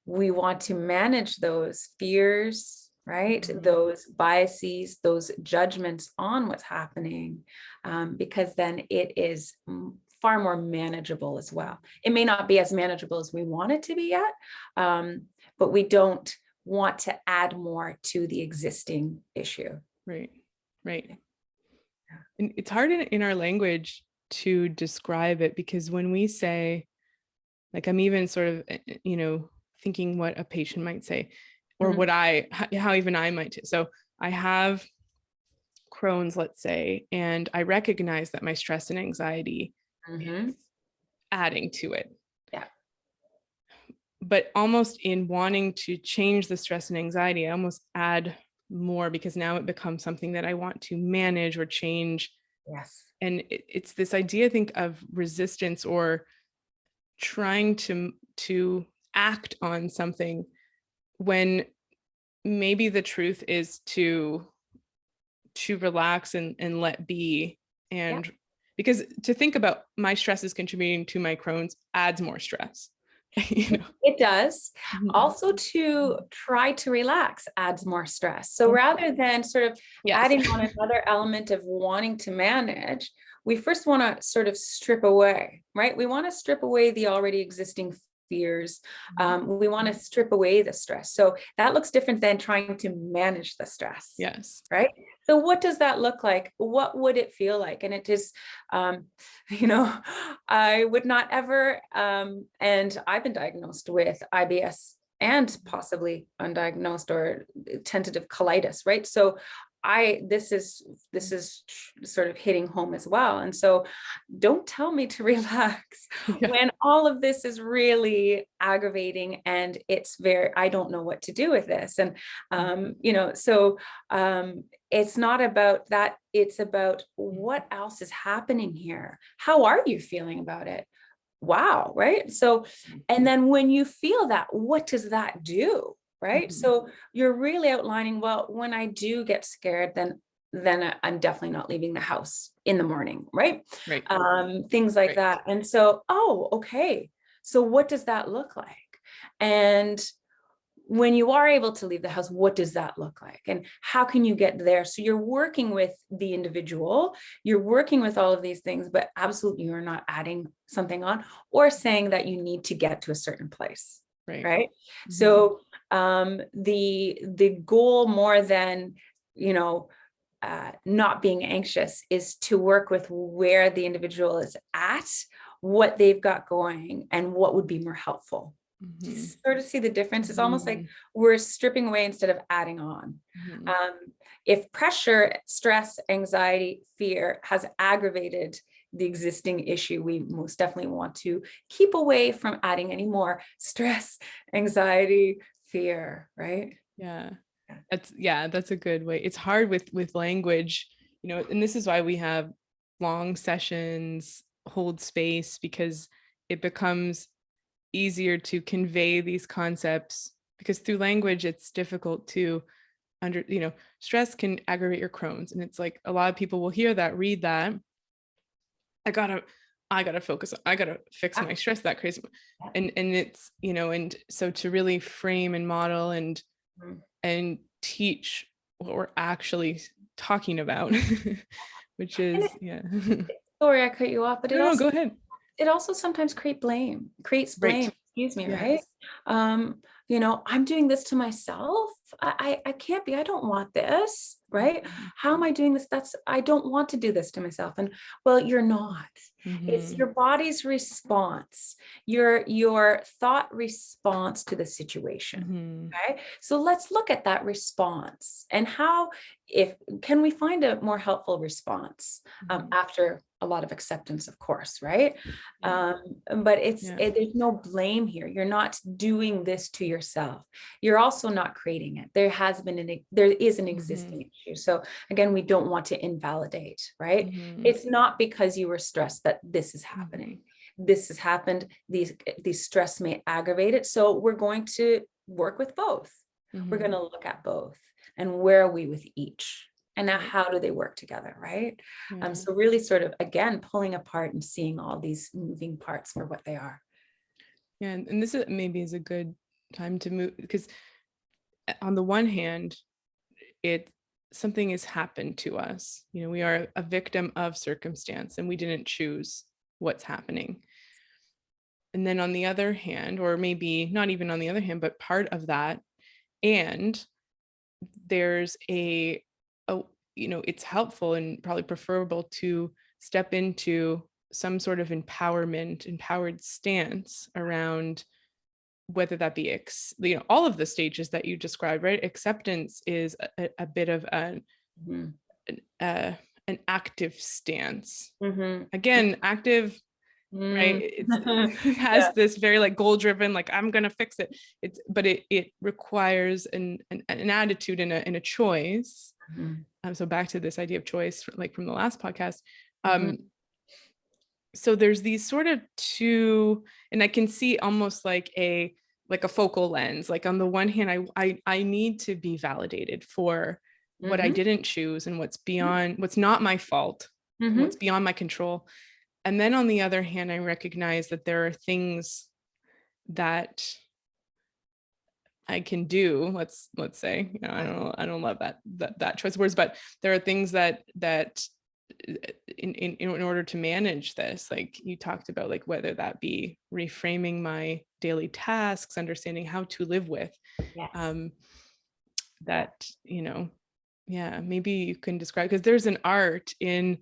we want to manage those fears, right? Those biases, those judgments on what's happening, because then it is far more manageable as well. It may not be as manageable as we want it to be yet, but we don't want to add more to the existing issue. Right. And it's hard in our language to describe it, because when we say, like, I'm even sort of, thinking what a patient might say, or Mhm. what how even I might. So I have Crohn's, let's say, and I recognize that my stress and anxiety is Mhm. adding to it. Yeah. But almost in wanting to change the stress and anxiety, I almost add more, because now it becomes something that I want to manage or change. Yes. And it's this idea, I think, of resistance, or trying to act on something, when maybe the truth is to relax and let be. Yeah. And because to think about my stress is contributing to my Crohn's adds more stress. you know It does. Mhm. Also, to try to relax adds more stress. So rather than sort of Yes. adding on another element of wanting to manage, we first want to sort of strip away, right? We want to strip away the already existing fears. We want to strip away the stress. So that looks different than trying to manage the stress, Yes. right? So what does that look like? What would it feel like? And it is, you know, I would not ever, and I've been diagnosed with IBS and possibly undiagnosed or tentative colitis, right? So this is sort of hitting home as well. And so don't tell me to relax Yeah. when all of this is really aggravating and I don't know what to do with this. And, so it's not about that. It's about what else is happening here. How are you feeling about it? Wow. Right. So, and then when you feel that, what does that do? Right. Mhm. So you're really outlining, well, when I do get scared, then I'm definitely not leaving the house in the morning. Right. Right. Things like Right. that. And so, oh, okay. So what does that look like? And when you are able to leave the house, what does that look like? And how can you get there? So you're working with the individual, you're working with all of these things, but absolutely you're not adding something on or saying that you need to get to a certain place. Right. Right. Mhm. So the goal, more than, not being anxious, is to work with where the individual is at, what they've got going, and what would be more helpful. Do you Mhm. sort of see the difference? It's almost like Mhm. we're stripping away instead of adding on. Mhm. If pressure, stress, anxiety, fear has aggravated the existing issue, we most definitely want to keep away from adding any more stress, anxiety, fear, right? Yeah. Yeah. That's a good way. It's hard with language, and this is why we have long sessions, hold space, because it becomes easier to convey these concepts, because through language it's difficult to stress can aggravate your Crohn's, and it's like a lot of people will hear that, read that, I gotta focus, I gotta fix Ah, my stress that crazy. yeah. And it's, and so to really frame and model Mhm. and teach what we're actually talking about, which And is, yeah. sorry, I cut you off, but No, no, go ahead. it also sometimes creates blame, Right. excuse me, right? Yes. Um, I'm doing this to myself. I can't be, I don't want this, right? Mhm. How am I doing this? I don't want to do this to myself. And well, you're not. It's Mhm. your body's response, your thought response to the situation. Mhm. Okay. So let's look at that response and if can we find a more helpful response Mhm. after a lot of acceptance, of course, right? Yeah. But Yeah. there's no blame here. You're not doing this to yourself. You're also not creating it. There is an Mhm. existing issue. So again, we don't want to invalidate, right? Mhm. It's not because you were stressed that this is happening. Mhm. This has happened. These stress may aggravate it. So we're going to work with both. We're going Mhm. to look at both and where are we with each? And now Right. how do they work together, right? Yeah. So really sort of, again, pulling apart and seeing all these moving parts for what they are. Yeah. And this is maybe is a good time to move, because on the one hand, it something has happened to us. We are a victim of circumstance, and we didn't choose what's happening. And then on the other hand, or maybe not even on the other hand, but part of that, and there's a it's helpful and probably preferable to step into some sort of empowered stance around whether that be, all of the stages that you described, right? Acceptance is a bit of an active stance. Again, active, right? It has this very like goal driven, like I'm going to fix it. But it requires an attitude and a choice. So back to this idea of choice, like from the last podcast. So there's these sort of two, and I can see almost like a focal lens. Like on the one hand, I need to be validated for what I didn't choose and what's not my fault, what's beyond my control. And then on the other hand, I recognize that there are things that I can do. Let's say, I don't love that choice of words, but there are things that in order to manage this, like you talked about, like whether that be reframing my daily tasks, understanding how to live with, that, maybe you can describe, because there's an art in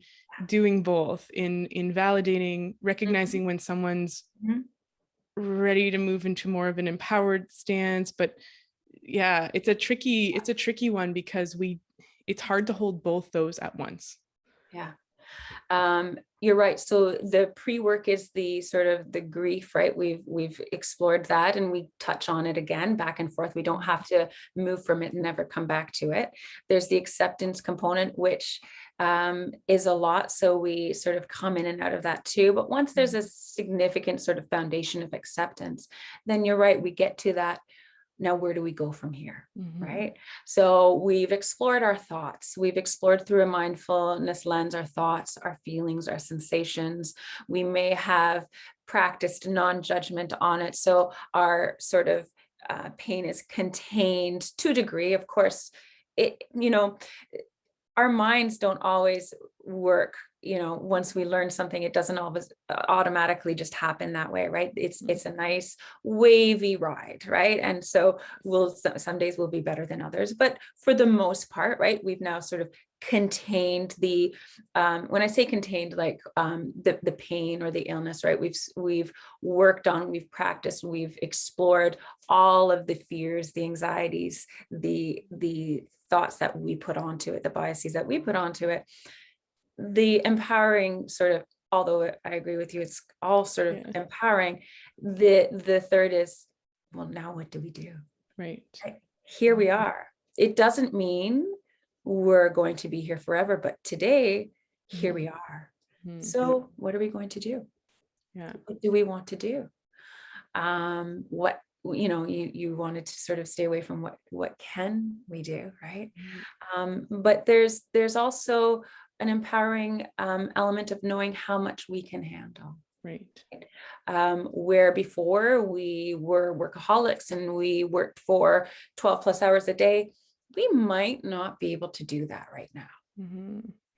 doing both, in validating, recognizing when someone's ready to move into more of an empowered stance. But yeah, it's a tricky one, because it's hard to hold both those at once. Yeah. You're right. So the pre-work is the sort of the grief, right? We've explored that, and we touch on it again, back and forth. We don't have to move from it and never come back to it. There's the acceptance component, which is a lot. So we sort of come in and out of that too. But once there's a significant sort of foundation of acceptance, then you're right, we get to that. Now, where do we go from here? Right? So we've explored our thoughts. We've explored through a mindfulness lens, our thoughts, our feelings, our sensations. We may have practiced non-judgment on it. So our sort of pain is contained to a degree. Of course, our minds don't always work. Once we learn something, it doesn't always automatically just happen that way, right? It's a nice wavy ride, right? And so some days will be better than others, but for the most part, right, we've now sort of contained the when I say contained, like the pain or the illness, right? We've worked on, we've practiced, we've explored all of the fears, the anxieties, the thoughts that we put onto it, the biases that we put onto it. The empowering sort of, although I agree with you, it's all sort of empowering. The third is, well, now what do we do? Right. Here we are. It doesn't mean we're going to be here forever, but today, here we are. So what are we going to do? What do we want to do? What, you wanted to sort of stay away from what can we do, right? But there's also an empowering element of knowing how much we can handle. Right. Where before we were workaholics and we worked for 12 plus hours a day, we might not be able to do that right now.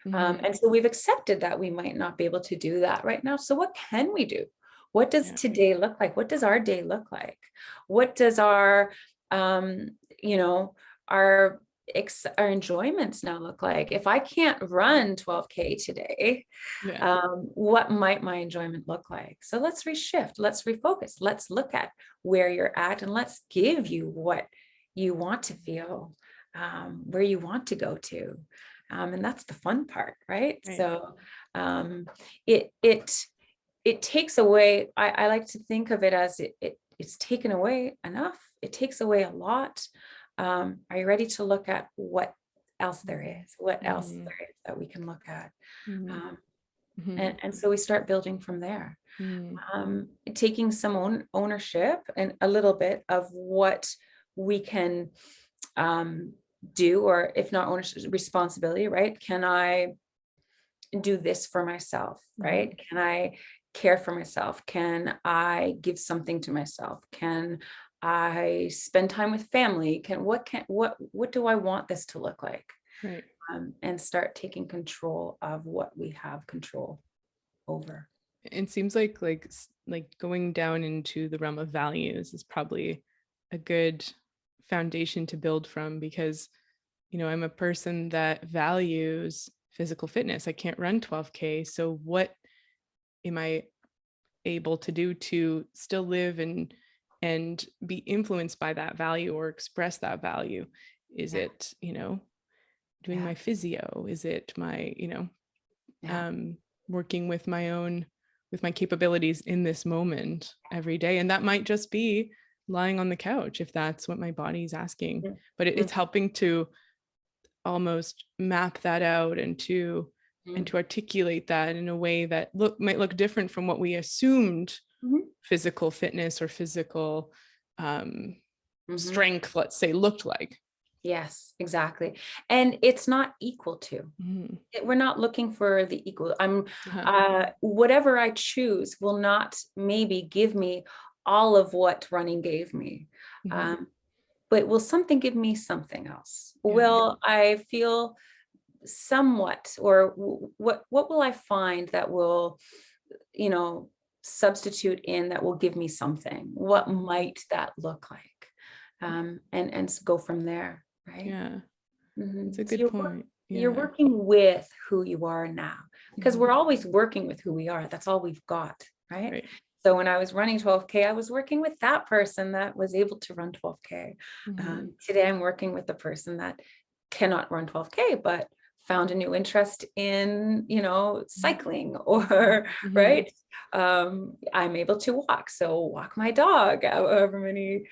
And so we've accepted that we might not be able to do that right now. So what can we do? What does today look like? What does our day look like? What does our our enjoyments now look like? If I can't run 12K today, what might my enjoyment look like? So let's reshift, let's refocus, let's look at where you're at, and let's give you what you want to feel, where you want to go to. And that's the fun part, right? So it takes away, I like to think of it as it's taken away enough. It takes away a lot. Are you ready to look at what else there is? What else there is that we can look at? And so we start building from there. Taking some ownership and a little bit of what we can do, or if not ownership, responsibility, right? Can I do this for myself, right? Can I care for myself? Can I give something to myself? Can I spend time with family? What do I want this to look like? Right. And start taking control of what we have control over. It seems like going down into the realm of values is probably a good foundation to build from, because I'm a person that values physical fitness. I can't run 12K. So what am I able to do to still live and be influenced by that value or express that value? Is it, doing my physio? Is it my, working with my capabilities in this moment every day? And that might just be lying on the couch if that's what my body's asking, but it's helping to almost map that out and to articulate that in a way that might look different from what we assumed physical fitness or physical strength, let's say, looked like. Yes, exactly. And it's not equal to. We're not looking for the equal. Whatever I choose will not maybe give me all of what running gave me. But will something give me something else? Will I feel somewhat, or what will I find that will, substitute in, that will give me something? What might that look like? And go from there. Right. Yeah. It's a good point. You're working with who you are now, because we're always working with who we are. That's all we've got. Right. So when I was running 12K, I was working with that person that was able to run 12K. Today, I'm working with the person that cannot run 12K, but found a new interest in, cycling or, right. I'm able to walk. So walk my dog however many,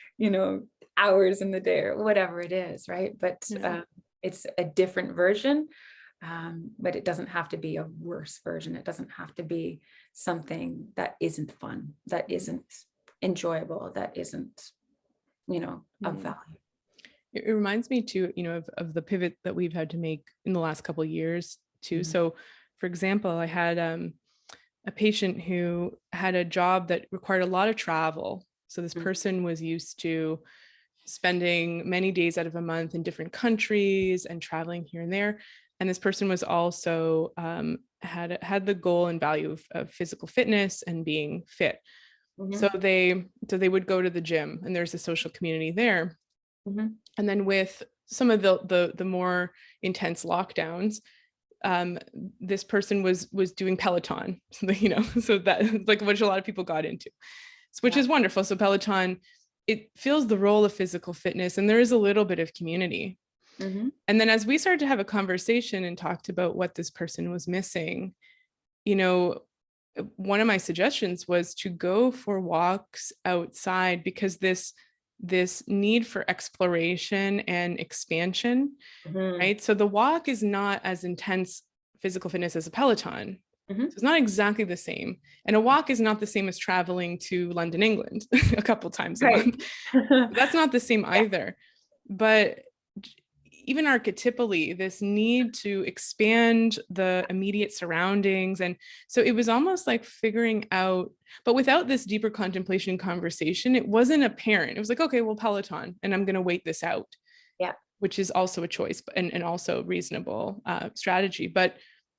hours in the day or whatever it is. Right. But it's a different version. But it doesn't have to be a worse version. It doesn't have to be something that isn't fun, that isn't enjoyable, that isn't, of value. It reminds me too, of the pivot that we've had to make in the last couple of years too. So for example, I had a patient who had a job that required a lot of travel. So this person was used to spending many days out of a month in different countries and traveling here and there. And this person was also had the goal and value of physical fitness and being fit. So they would go to the gym, and there's a social community there. And then with some of the more intense lockdowns, this person was doing Peloton, so that like which a lot of people got into, which is wonderful. So Peloton, it fills the role of physical fitness, and there is a little bit of community. And then as we started to have a conversation and talked about what this person was missing, one of my suggestions was to go for walks outside, because this need for exploration and expansion, right? So the walk is not as intense physical fitness as a Peloton. So it's not exactly the same. And a walk is not the same as traveling to London, England a couple times a month. That's not the same either. But even archetypally, this need to expand the immediate surroundings. And so it was almost like figuring out, but without this deeper contemplation conversation, it wasn't apparent. It was like, okay, well, Peloton, and I'm going to wait this out. Which is also a choice and also reasonable strategy. But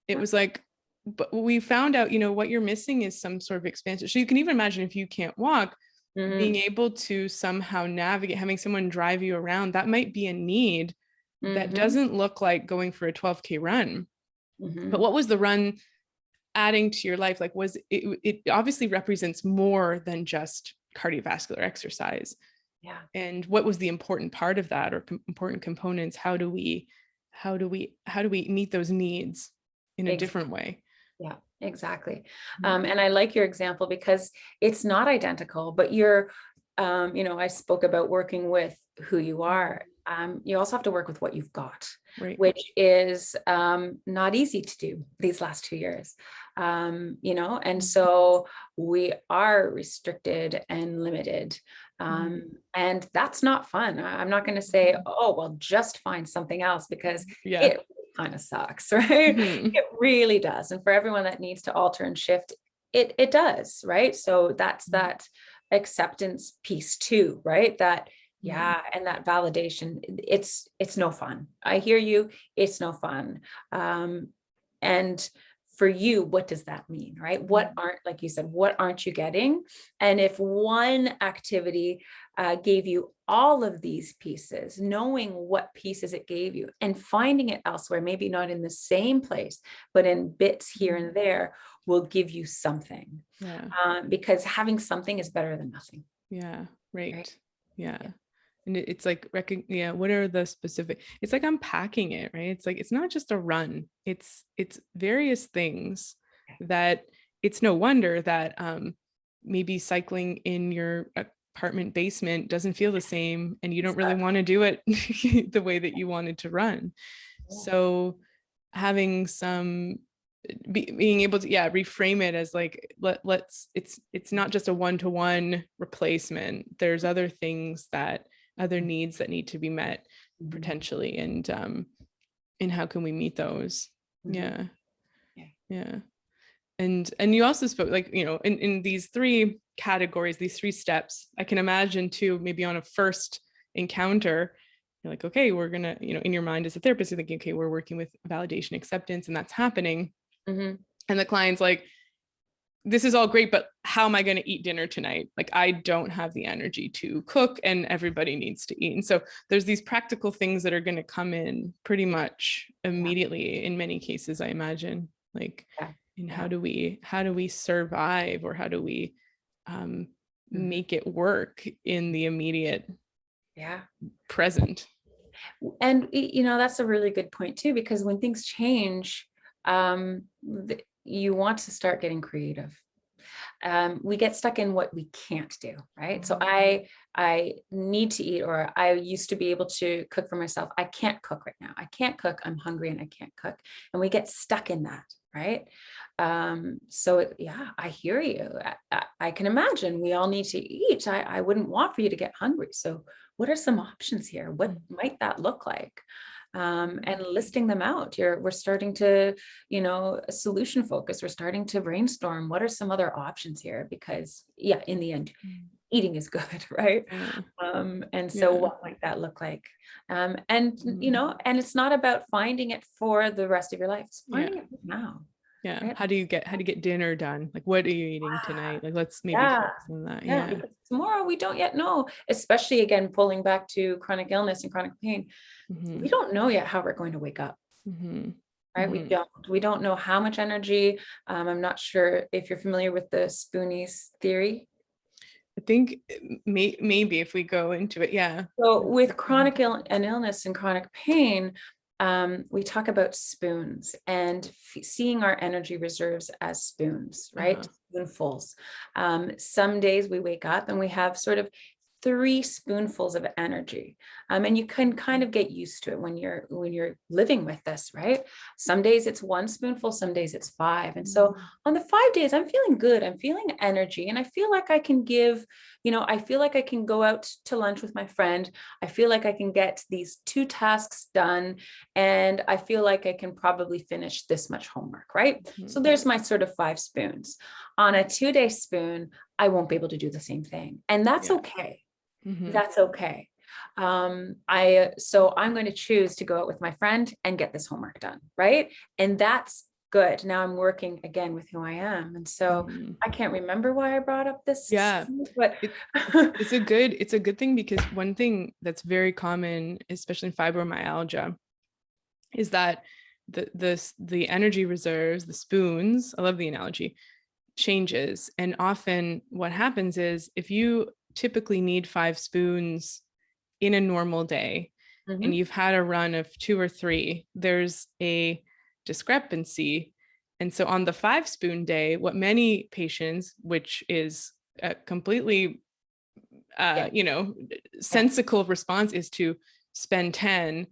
it was like, but we found out, what you're missing is some sort of expansion. So you can even imagine if you can't walk, being able to somehow navigate, having someone drive you around, that might be a need that doesn't look like going for a 12K run. But what was the run adding to your life? Like, it obviously represents more than just cardiovascular exercise. And what was the important part of that, or important components? How do we meet those needs in a different way? Yeah, exactly. And I like your example because it's not identical, but you're, I spoke about working with who you are. You also have to work with what you've got, which is not easy to do these last 2 years, and so we are restricted and limited. And that's not fun. I'm not going to say, oh, well, just find something else, because it kind of sucks, right? It really does. And for everyone that needs to alter and shift, it does, right? So that's that acceptance piece too, right? That and that validation, it's no fun. I hear you. It's no fun. And for you, what does that mean, right? What aren't, like you said, what aren't you getting? And if one activity gave you all of these pieces, knowing what pieces it gave you and finding it elsewhere, maybe not in the same place, but in bits here and there, will give you something. Yeah. Because having something is better than nothing. Yeah. Right. Right? Yeah. And it's like, what are the specific, it's like unpacking it, right? It's like, it's not just a run, it's various things that it's no wonder that maybe cycling in your apartment basement doesn't feel the same, and you don't really want to do it the way that you wanted to run. So having some being able to reframe it as like, let's it's not just a one-to-one replacement. There's other things that other needs that need to be met potentially, and how can we meet those? Yeah. And you also spoke, like, in these three categories, these three steps, I can imagine too, maybe on a first encounter, you're like, okay, we're gonna, in your mind as a therapist, you're thinking, okay, we're working with validation acceptance, and that's happening. And the client's like, this is all great, but how am I going to eat dinner tonight? Like, I don't have the energy to cook, and everybody needs to eat. And so there's these practical things that are going to come in pretty much immediately in many cases, I imagine, like, and how do we survive, or how do we make it work in the immediate present? And, that's a really good point too, because when things change, you want to start getting creative. We get stuck in what we can't do, right? So I need to eat, or I used to be able to cook for myself. I can't cook right now. I can't cook. I'm hungry and I can't cook. And we get stuck in that, right? I hear you. I can imagine we all need to eat. I wouldn't want for you to get hungry. So what are some options here? What might that look like? And listing them out. We're starting to, solution focus. We're starting to brainstorm. What are some other options here? Because in the end, eating is good, right? And so what might that look like? And it's not about finding it for the rest of your life. It's finding it now. Yeah. Right? How do you get dinner done? Like, what are you eating tonight? Like, let's maybe focus on that. Because tomorrow we don't yet know, especially again, pulling back to chronic illness and chronic pain. We don't know yet how we're going to wake up. Right? We don't know how much energy. I'm not sure if you're familiar with the Spoonies theory. I think maybe if we go into it. Yeah. So with chronic illness and chronic pain, we talk about spoons and seeing our energy reserves as spoons, right? Spoonfuls. Some days we wake up and we have sort of 3 spoonfuls of energy. And you can kind of get used to it when you're living with this, right? Some days it's 1 spoonful, some days it's 5. And so on the 5 days, I'm feeling good. I'm feeling energy. And I feel like I can give, I feel like I can go out to lunch with my friend. I feel like I can get these 2 tasks done. And I feel like I can probably finish this much homework, right? So there's my sort of 5 spoons. On a 2-day spoon, I won't be able to do the same thing. And that's okay. That's okay. So I'm going to choose to go out with my friend and get this homework done, right? And that's good. Now I'm working again with who I am. And so I can't remember why I brought up this. But it's a good thing, because one thing that's very common, especially in fibromyalgia, is that the energy reserves, the spoons, I love the analogy, changes. And often what happens is, if you typically need 5 spoons in a normal day, and you've had a run of 2 or 3, there's a discrepancy. And so on the 5 spoon day, what many patients, which is a completely sensical response, is to spend 10,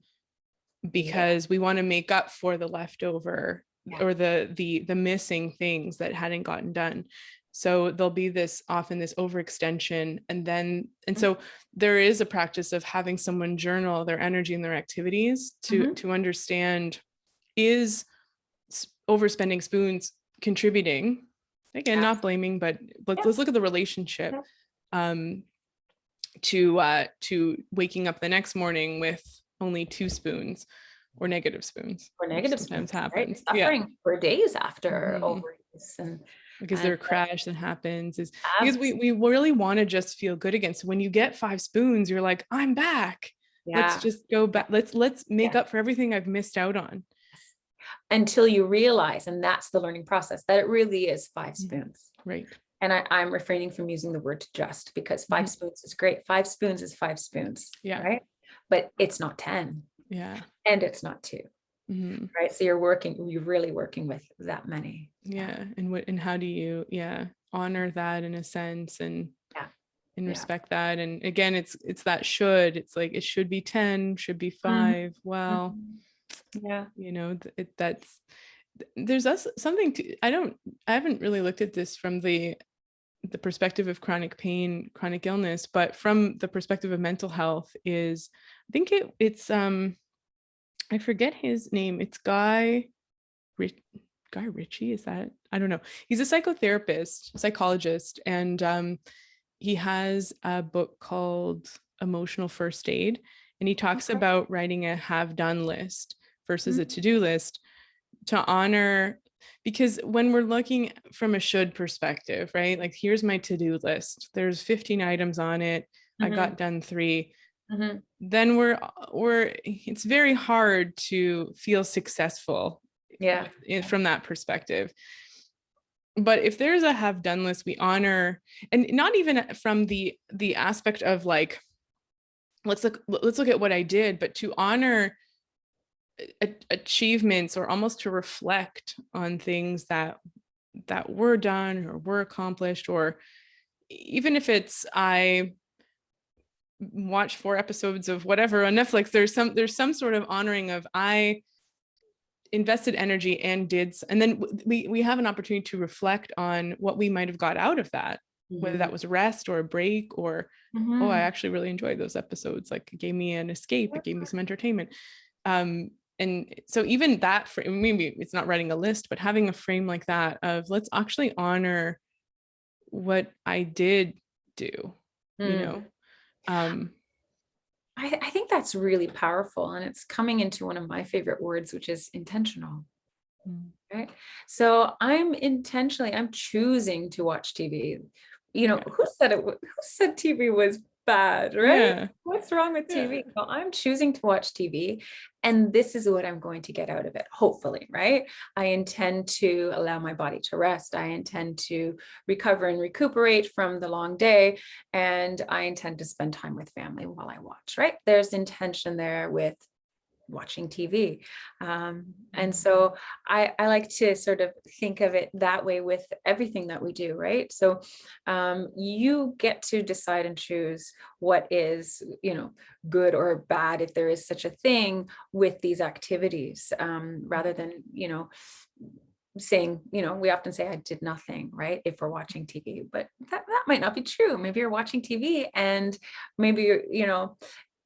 because we want to make up for the leftover or the missing things that hadn't gotten done. So there'll be often this overextension. And so there is a practice of having someone journal their energy and their activities to understand, is overspending spoons contributing? Again, not blaming, but let's look at the relationship to waking up the next morning with only 2 spoons or negative spoons. Or negative sometimes spoons, happens. right? Suffering for days after overuse. And Because there a crash that happens is because Absolutely. we really want to just feel good again. So when you get 5 spoons, you're like, I'm back. Let's Yeah. just go back. Let's make Yeah. up for everything I've missed out on. Until you realize, and that's the learning process, that it really is 5 Mhm. spoons. Right. And I'm refraining from using the word just, because 5 spoons is great. 5 spoons is 5 spoons, Yeah. right? But it's not 10, Yeah. and it's not 2, Mhm. right? So you're really working with that many. Yeah. And how do you, honor that in a sense and Yeah. respect that. And again, it's that should, it's like it should be 10, should be 5. Well, Yeah. that's there's something to, I haven't really looked at this from the perspective of chronic pain, chronic illness, but from the perspective of mental health is, I think it's I forget his name. It's Guy Ritchie, is that? I don't know. He's a psychotherapist, psychologist, and he has a book called Emotional First Aid, and he talks Okay. about writing a have done list versus a to-do list to honor, because when we're looking from a should perspective, right? Like, here's my to-do list. There's 15 items on it. I got done 3. Then it's very hard to feel successful Yeah. from that perspective. But if there's a have done list, we honor, and not even from the aspect of like, let's look at what I did, but to honor achievements, or almost to reflect on things that were done or were accomplished, or even if it's I watch 4 episodes of whatever on Netflix, there's some sort of honoring of I invested energy and then we have an opportunity to reflect on what we might have got out of that, whether that was rest or a break, or oh, I actually really enjoyed those episodes, like it gave me an escape, it gave me some entertainment. And so even that, maybe it's not writing a list, but having a frame like that of, let's actually honor what I did do, you know. I think that's really powerful, and it's coming into one of my favorite words, which is intentional. Right. So I'm choosing to watch TV. Who said who said TV was bad, right? Yeah. What's wrong with Yeah. TV? Well, I'm choosing to watch TV, and this is what I'm going to get out of it, hopefully, right? I intend to allow my body to rest. I intend to recover and recuperate from the long day, and I intend to spend time with family while I watch, right? There's intention there with watching TV. And so I like to sort of think of it that way with everything that we do, right? So you get to decide and choose what is, good or bad, if there is such a thing, with these activities, rather than, saying, we often say I did nothing, right? If we're watching TV, but that might not be true. Maybe you're watching TV, and maybe you're,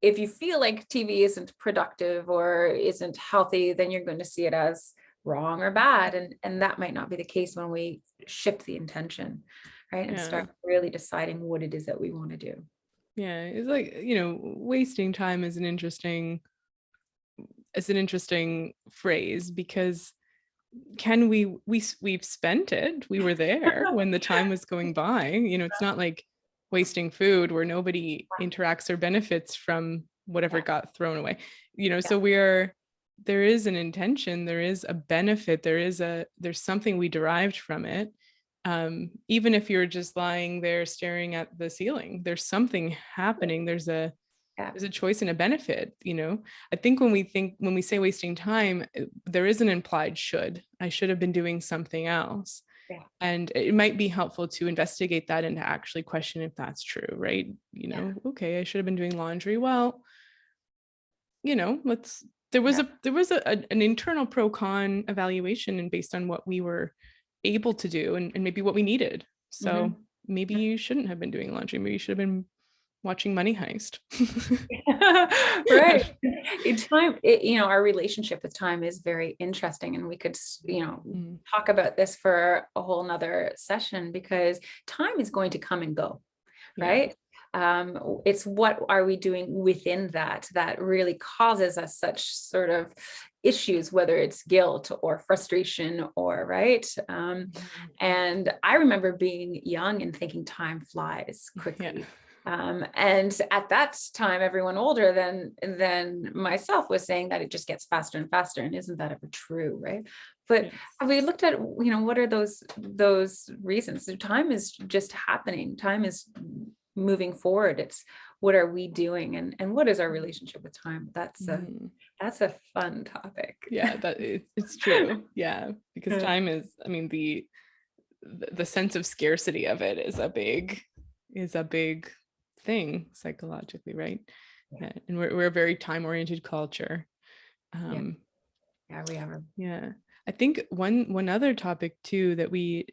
if you feel like TV isn't productive or isn't healthy, then you're going to see it as wrong or bad. And that might not be the case when we shift the intention, right? And start really deciding what it is that we want to do. Yeah. It's like, wasting time is an interesting phrase, because we've spent it. We were there when the time was going by. It's not like wasting food where nobody interacts or benefits from whatever got thrown away. So there is an intention, there is a benefit, there's something we derived from it. Even if you're just lying there staring at the ceiling, there's something happening. There's a choice and a benefit. I think when we say wasting time, there is an implied I should have been doing something else. And it might be helpful to investigate that and to actually question if that's true, right? Okay, I should have been doing laundry. Well, there was an internal pro con evaluation, and based on what we were able to do, and maybe what we needed. So maybe you shouldn't have been doing laundry. Maybe you should have been watching Money Heist. Right. Our relationship with time is very interesting, and we could, talk about this for a whole nother session, because time is going to come and go, right? It's what are we doing within that really causes us such sort of issues, whether it's guilt or frustration or right. And I remember being young and thinking time flies quickly. Yeah. And at that time, everyone older than myself was saying that it just gets faster and faster. And isn't that ever true, right? But Yes. have we looked at, what are those reasons? So time is just happening. Time is moving forward. It's what are we doing, and what is our relationship with time? That's a fun topic. Yeah, it's true. Yeah, because time is, I mean, the sense of scarcity of it is a big thing psychologically, right? Yeah. And we're a very time-oriented culture. Yeah, we are. Yeah. I think one other topic too that we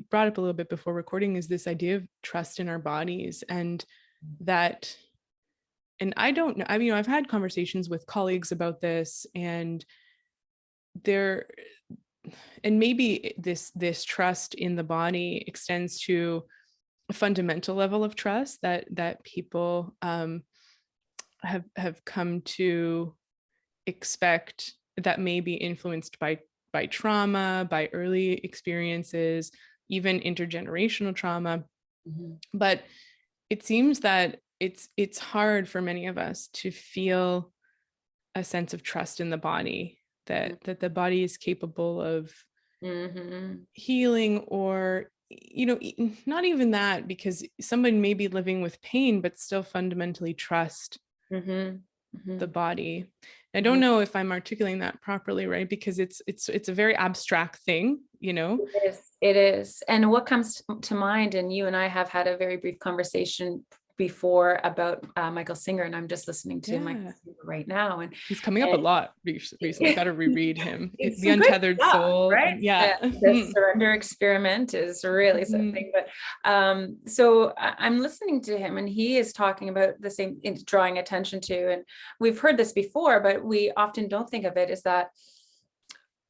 brought up a little bit before recording is this idea of trust in our bodies, and that, and I don't know, I mean, I've had conversations with colleagues about this, and maybe this trust in the body extends to a fundamental level of trust that people have come to expect, that may be influenced by trauma, by early experiences, even intergenerational trauma. But it seems that it's hard for many of us to feel a sense of trust in the body, that the body is capable of healing, or not even that, because somebody may be living with pain but still fundamentally trust the body. I don't know if I'm articulating that properly, right? Because it's a very abstract thing, It is. And what comes to mind, and you and I have had a very brief conversation before about Michael Singer, and I'm just listening to Michael Singer right now. And he's coming up a lot recently. Got to reread him. It's The Untethered stuff, Soul. right? The surrender experiment is really something. But so I'm listening to him, and he is talking about the same, drawing attention to, and we've heard this before, but we often don't think of it, is that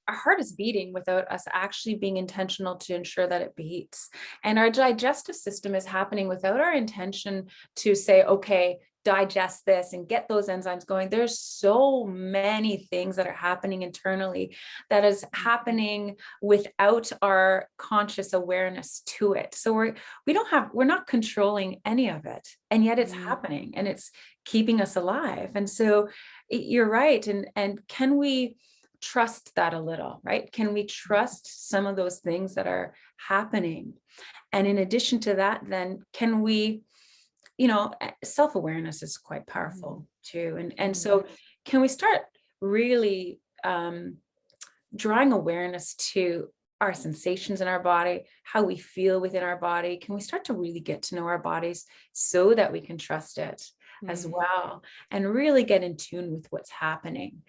our heart is beating without us actually being intentional to ensure that it beats. And our digestive system is happening without our intention to say, okay, digest this and get those enzymes going. There's so many things that are happening internally that is happening without our conscious awareness to it. So we're not controlling any of it, and yet it's happening, and it's keeping us alive. And so you're right. And can we trust that a little, right? Can we trust some of those things that are happening? And in addition to that, then can we, self-awareness is quite powerful too. And so can we start really drawing awareness to our sensations in our body, how we feel within our body? Can we start to really get to know our bodies so that we can trust it as well, and really get in tune with what's happening?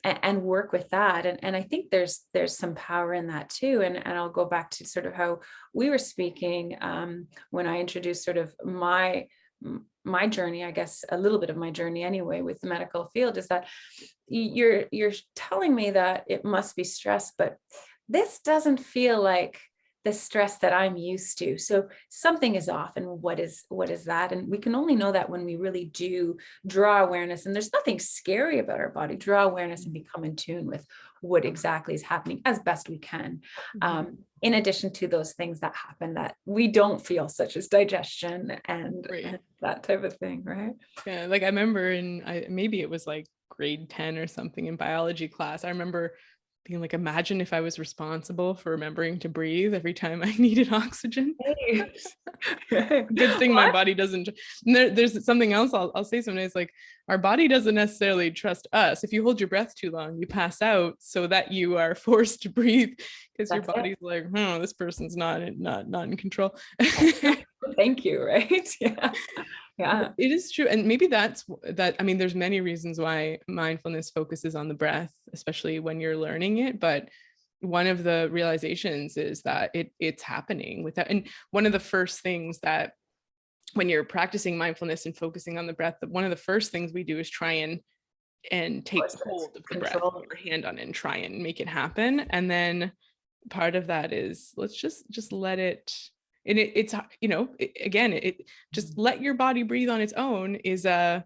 And work with that. And I think there's some power in that too. And I'll go back to sort of how we were speaking when I introduced sort of my journey, I guess a little bit of my journey anyway with the medical field, is that you're telling me that it must be stress, but this doesn't feel like the stress that I'm used to. So something is off. And what is that? And we can only know that when we really do draw awareness. And there's nothing scary about our body. Draw awareness and become in tune with what exactly is happening as best we can. In addition to those things that happen that we don't feel, such as digestion and that type of thing, right? Yeah, like I remember maybe it was like grade 10 or something in biology class. I remember being like, imagine if I was responsible for remembering to breathe every time I needed oxygen. Good thing my body doesn't. There's something else I'll say sometimes, like our body doesn't necessarily trust us. If you hold your breath too long, you pass out, so that you are forced to breathe because your body's like, this person's not in control. Thank you. Right. Yeah, it is true. And maybe that's that. I mean, there's many reasons why mindfulness focuses on the breath, especially when you're learning it. But one of the realizations is that it's happening without, and one of the first things that when you're practicing mindfulness and focusing on the breath, one of the first things we do is try and take hold of the breath, put your hand on it and try and make it happen. And then part of that is, let's just let it And it's, again, it just let your body breathe on its own is it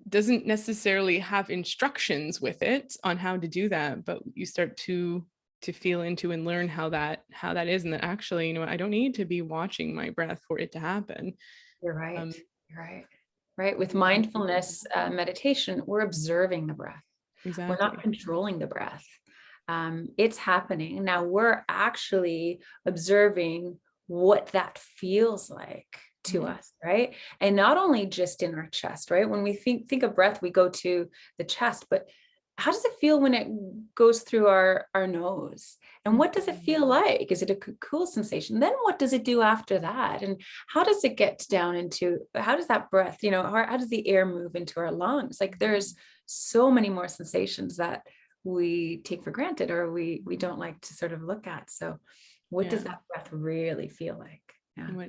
doesn't necessarily have instructions with it on how to do that, but you start to feel into and learn how that is, and that actually, I don't need to be watching my breath for it to happen. You're right. Um, You're right. Right. With mindfulness meditation, we're observing the breath. We're not exactly. controlling the breath. It's happening. Now we're actually observing what that feels like to us, right? And not only just in our chest, right? When we think of breath, we go to the chest, but how does it feel when it goes through our nose? And what does it feel like? Is it a cool sensation? Then what does it do after that? And how does it get down into, how does that breath, how does the air move into our lungs? Like there's so many more sensations that we take for granted, or we don't like to sort of look at. So what does that breath really feel like? Yeah.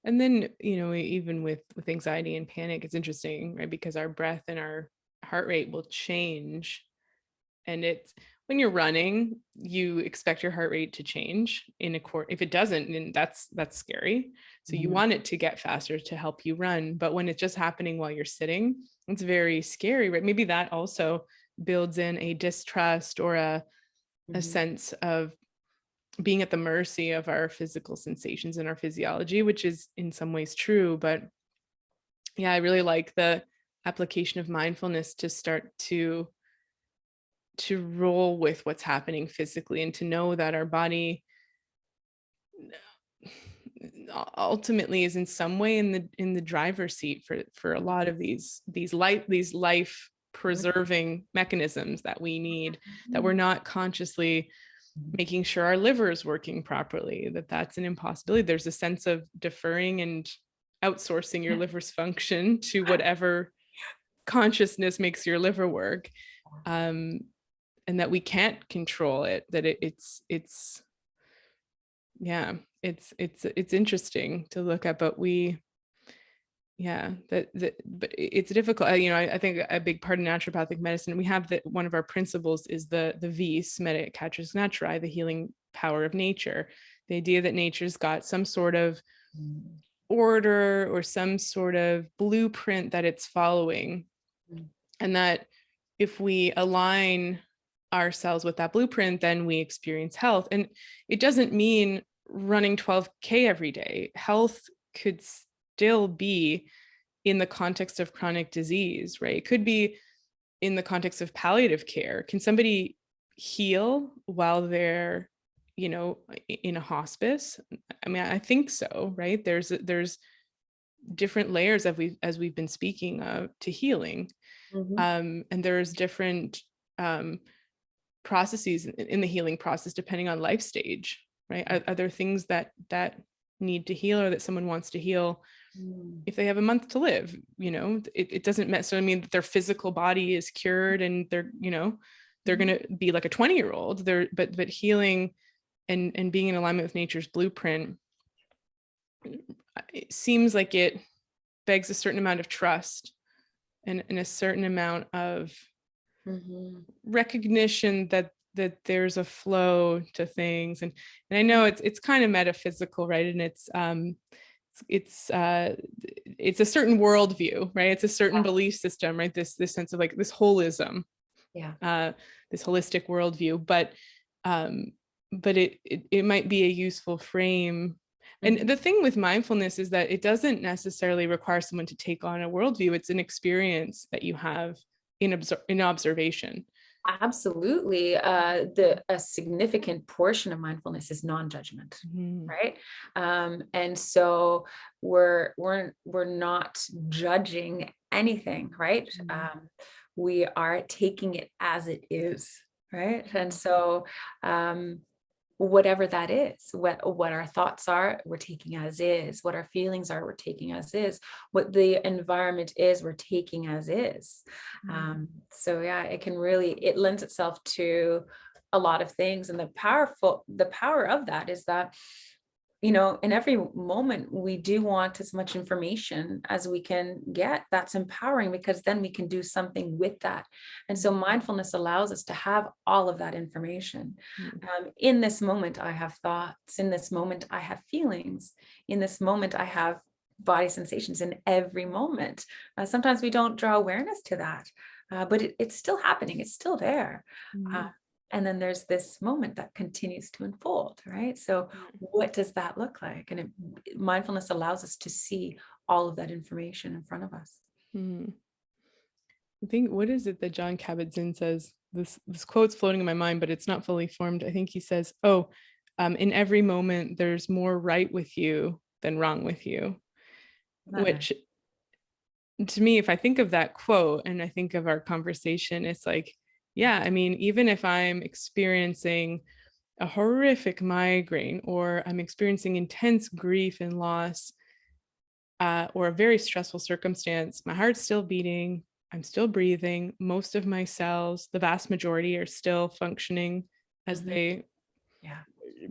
And then, even with anxiety and panic, it's interesting, right? Because our breath and our heart rate will change. And it's, when you're running, you expect your heart rate to change if it doesn't, then that's scary. So you want it to get faster to help you run. But when it's just happening while you're sitting, it's very scary, right? Maybe that also builds in a distrust or a sense of being at the mercy of our physical sensations and our physiology, which is in some ways true. But yeah, I really like the application of mindfulness to start to roll with what's happening physically, and to know that our body ultimately is in some way in the driver's seat for a lot of these life preserving mechanisms that we need, that we're not consciously making sure our liver is working properly, that's an impossibility. There's a sense of deferring and outsourcing your liver's function to whatever consciousness makes your liver work, and that we can't control it, that it's interesting to look at. But but it's difficult. I think a big part of naturopathic medicine, we have that one of our principles is the vis medicatrix naturae, the healing power of nature. The idea that nature's got some sort of order or some sort of blueprint that it's following, and that if we align ourselves with that blueprint, then we experience health. And it doesn't mean running 12K every day. Health could still be in the context of chronic disease, right? It could be in the context of palliative care. Can somebody heal while they're, in a hospice? I mean, I think so, right? There's different layers as we've been speaking of, to healing. And there's different processes in the healing process depending on life stage, right? Are there things that need to heal, or that someone wants to heal if they have a month to live? It doesn't necessarily mean that their physical body is cured and they're going to be like a 20-year-old. But healing and being in alignment with nature's blueprint, it seems like it begs a certain amount of trust and a certain amount of recognition that there's a flow to things. And I know it's kind of metaphysical, right? And it's a certain worldview, right? It's a certain belief system, right? This sense of like this holism, this holistic worldview. But it might be a useful frame. And the thing with mindfulness is that it doesn't necessarily require someone to take on a worldview. It's an experience that you have in observation. Absolutely. A significant portion of mindfulness is non-judgment, right? And so we're not judging anything, right? We are taking it as it is, right? And so whatever that is, what our thoughts are, we're taking as is. What our feelings are, we're taking as is. What the environment is, we're taking as is. So yeah, it lends itself to a lot of things. And the power of that is that in every moment, we do want as much information as we can get. That's empowering, because then we can do something with that. And so mindfulness allows us to have all of that information. In this moment, I have thoughts. In this moment, I have feelings. In this moment, I have body sensations. In every moment. Sometimes we don't draw awareness to that, but it's still happening. It's still there. And then there's this moment that continues to unfold, right? So what does that look like? And mindfulness allows us to see all of that information in front of us. I think, what is it that John Kabat-Zinn says? This quote's floating in my mind, but it's not fully formed. I think he says, in every moment, there's more right with you than wrong with you. Which, to me, if I think of that quote and I think of our conversation, it's like, yeah, I mean, even if I'm experiencing a horrific migraine, or I'm experiencing intense grief and loss, or a very stressful circumstance, my heart's still beating, I'm still breathing, most of my cells, the vast majority, are still functioning as they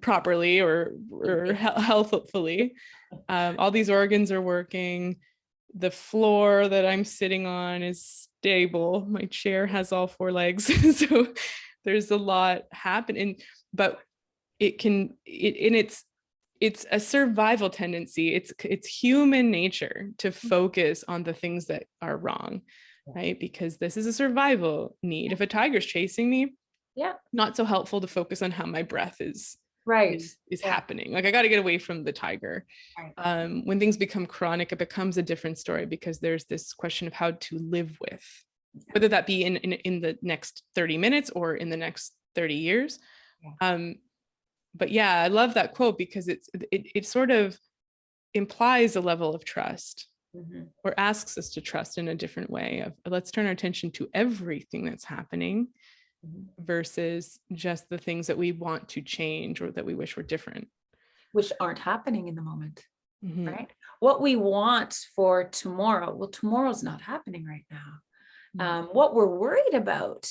properly or healthfully. All these organs are working. The floor that I'm sitting on is stable. My chair has all four legs. So there's a lot happening, but it's a survival tendency. It's human nature to focus on the things that are wrong, right? Because this is a survival need. If a tiger's chasing me, not so helpful to focus on how my breath is happening. Like, I got to get away from the tiger. When things become chronic, it becomes a different story, because there's this question of how to live with, whether that be in the next 30 minutes or in the next 30 years. But yeah, I love that quote, because it sort of implies a level of trust, or asks us to trust in a different way of, let's turn our attention to everything that's happening, versus just the things that we want to change or that we wish were different, which aren't happening in the moment. Right? What we want for tomorrow, well, tomorrow's not happening right now. What we're worried about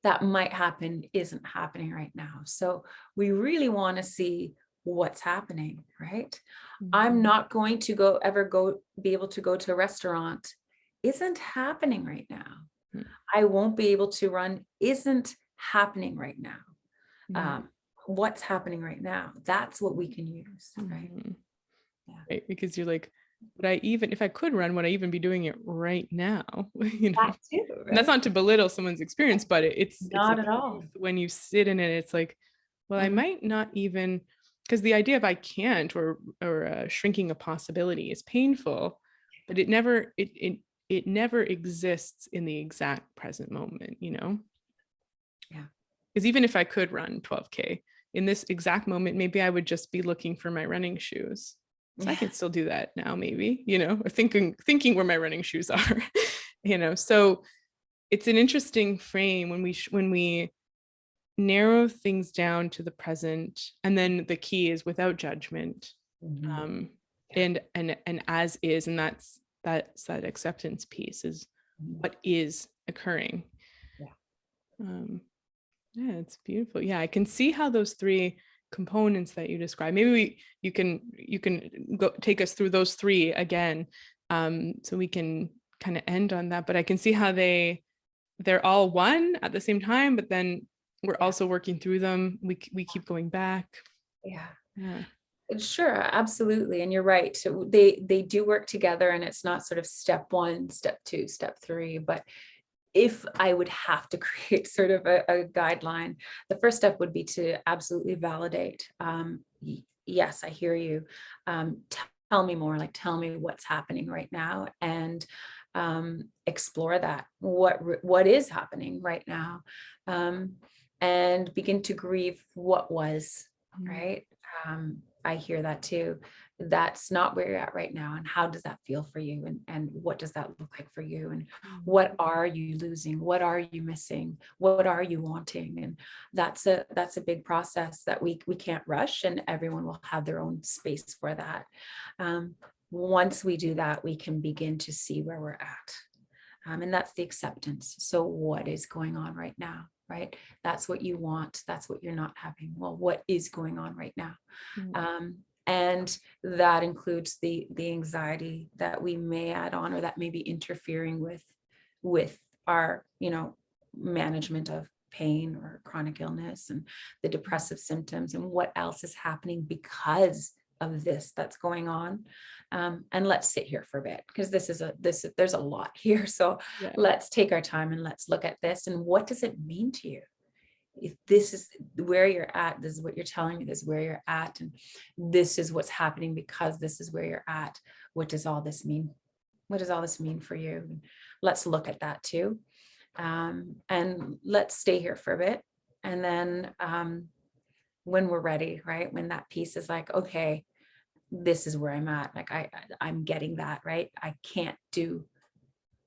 that might happen isn't happening right now. So we really want to see what's happening, right? I'm not going to be able to go to a restaurant isn't happening right now. I won't be able to run isn't happening right now. What's happening right now? That's what we can use, right? Right, because you're like, if I could run, would I even be doing it right now? That too, right? And that's not to belittle someone's experience, but it's not at all. When you sit in it, it's like, well, I might not even, because the idea of I can't or shrinking a possibility is painful, but it never exists in the exact present moment, Because even if I could run 12K in this exact moment, maybe I would just be looking for my running shoes. So I can still do that now, maybe, or thinking where my running shoes are, So it's an interesting frame when we narrow things down to the present, and then the key is without judgment, and as is, and that's that acceptance piece is what is occurring. Yeah, it's beautiful. Yeah, I can see how those three components that you described, maybe you can go take us through those three again, so we can kind of end on that. But I can see how they're all one at the same time, but then we're also working through them. We keep going back. Sure, absolutely. And you're right. So they do work together, and it's not sort of step one, step two, step three, but if I would have to create sort of a guideline, the first step would be to absolutely validate. Yes, I hear you. Tell me more, like tell me what's happening right now, and explore that. What is happening right now, and begin to grieve what was, right? I hear that too. That's not where you're at right now. And how does that feel for you? And what does that look like for you? And what are you losing? What are you missing? What are you wanting? And that's a big process that we can't rush, and everyone will have their own space for that. Once we do that, we can begin to see where we're at. And that's the acceptance. So what is going on right now? Right? That's what you want. That's what you're not having. Well, what is going on right now? And that includes the anxiety that we may add on, or that may be interfering with our, management of pain or chronic illness, and the depressive symptoms, and what else is happening because of this that's going on. And let's sit here for a bit, because there's a lot here. So Yeah. let's take our time and let's look at this. And what does it mean to you? If this is where you're at, this is what you're telling me, this is where you're at, and this is what's happening because this is where you're at. What does all this mean? What does all this mean for you? And let's look at that too. And let's stay here for a bit. And then when we're ready, right? When that piece is like, okay, this is where I'm at. Like I'm getting that, right? I can't do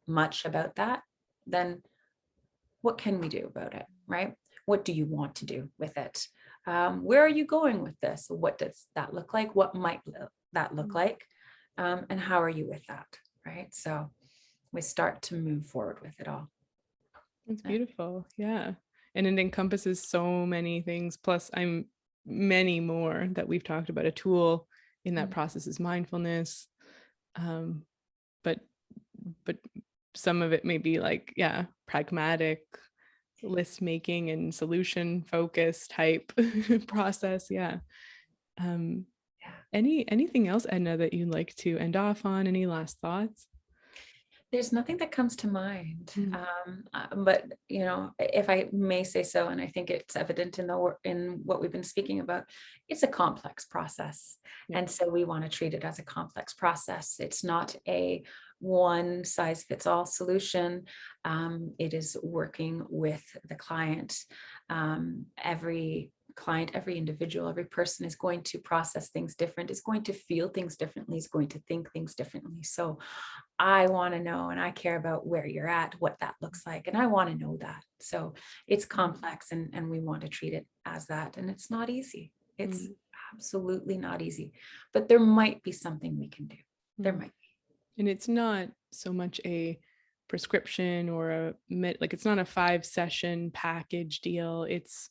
much about that. Then what can we do about it, right? What do you want to do with it? Where are you going with this? What does that look like? What might that look like? And how are you with that, right? So we start to move forward with it all. It's beautiful. Yeah. And it encompasses so many things. Plus, I'm many more that we've talked about. A tool in that process is mindfulness. But some of it may be like, yeah, pragmatic list making and solution focused type process. Yeah. Anything else, Edna, that you'd like to end off on? Any last thoughts? There's nothing that comes to mind, but if I may say so, and I think it's evident in what we've been speaking about, it's a complex process, and so we want to treat it as a complex process. It's not a one size fits all solution. It is working with the client. Every client, every individual, every person is going to process things different, is going to feel things differently, is going to think things differently. So I want to know, and I care about where you're at, what that looks like, and I want to know that. So it's complex, and we want to treat it as that. And it's not easy. It's absolutely not easy, but there might be something we can do. There might be. And it's not so much a prescription or it's not a 5-session package deal. It's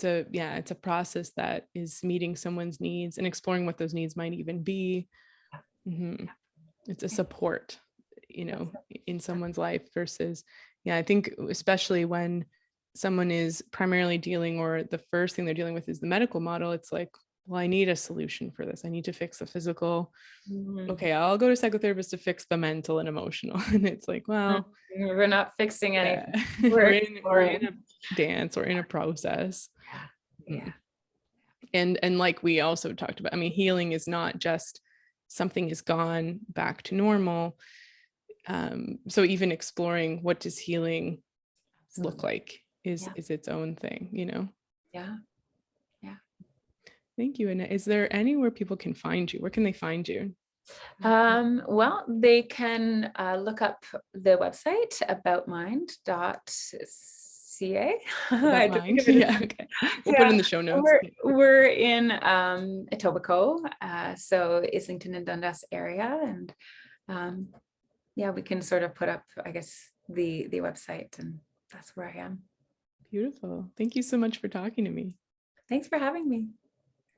a process that is meeting someone's needs and exploring what those needs might even be. It's a support, in someone's life versus, I think especially when someone is primarily dealing, or the first thing they're dealing with is the medical model. It's like, well, I need a solution for this. I need to fix the physical. Okay, I'll go to psychotherapist to fix the mental and emotional. And it's like, well, we're not fixing anything. We're in a dance or in a process. And like we also talked about, healing is not just something is gone back to normal. So even exploring what does healing look like is its own thing, Yeah. Thank you. And is there anywhere people can find you? Where can they find you? Well, they can look up the website aboutmind.ca. About Mind? Yeah, okay. We'll put it in the show notes. We're in Etobicoke, so Islington and Dundas area, and we can sort of put up, I guess, the website, and that's where I am. Beautiful. Thank you so much for talking to me. Thanks for having me.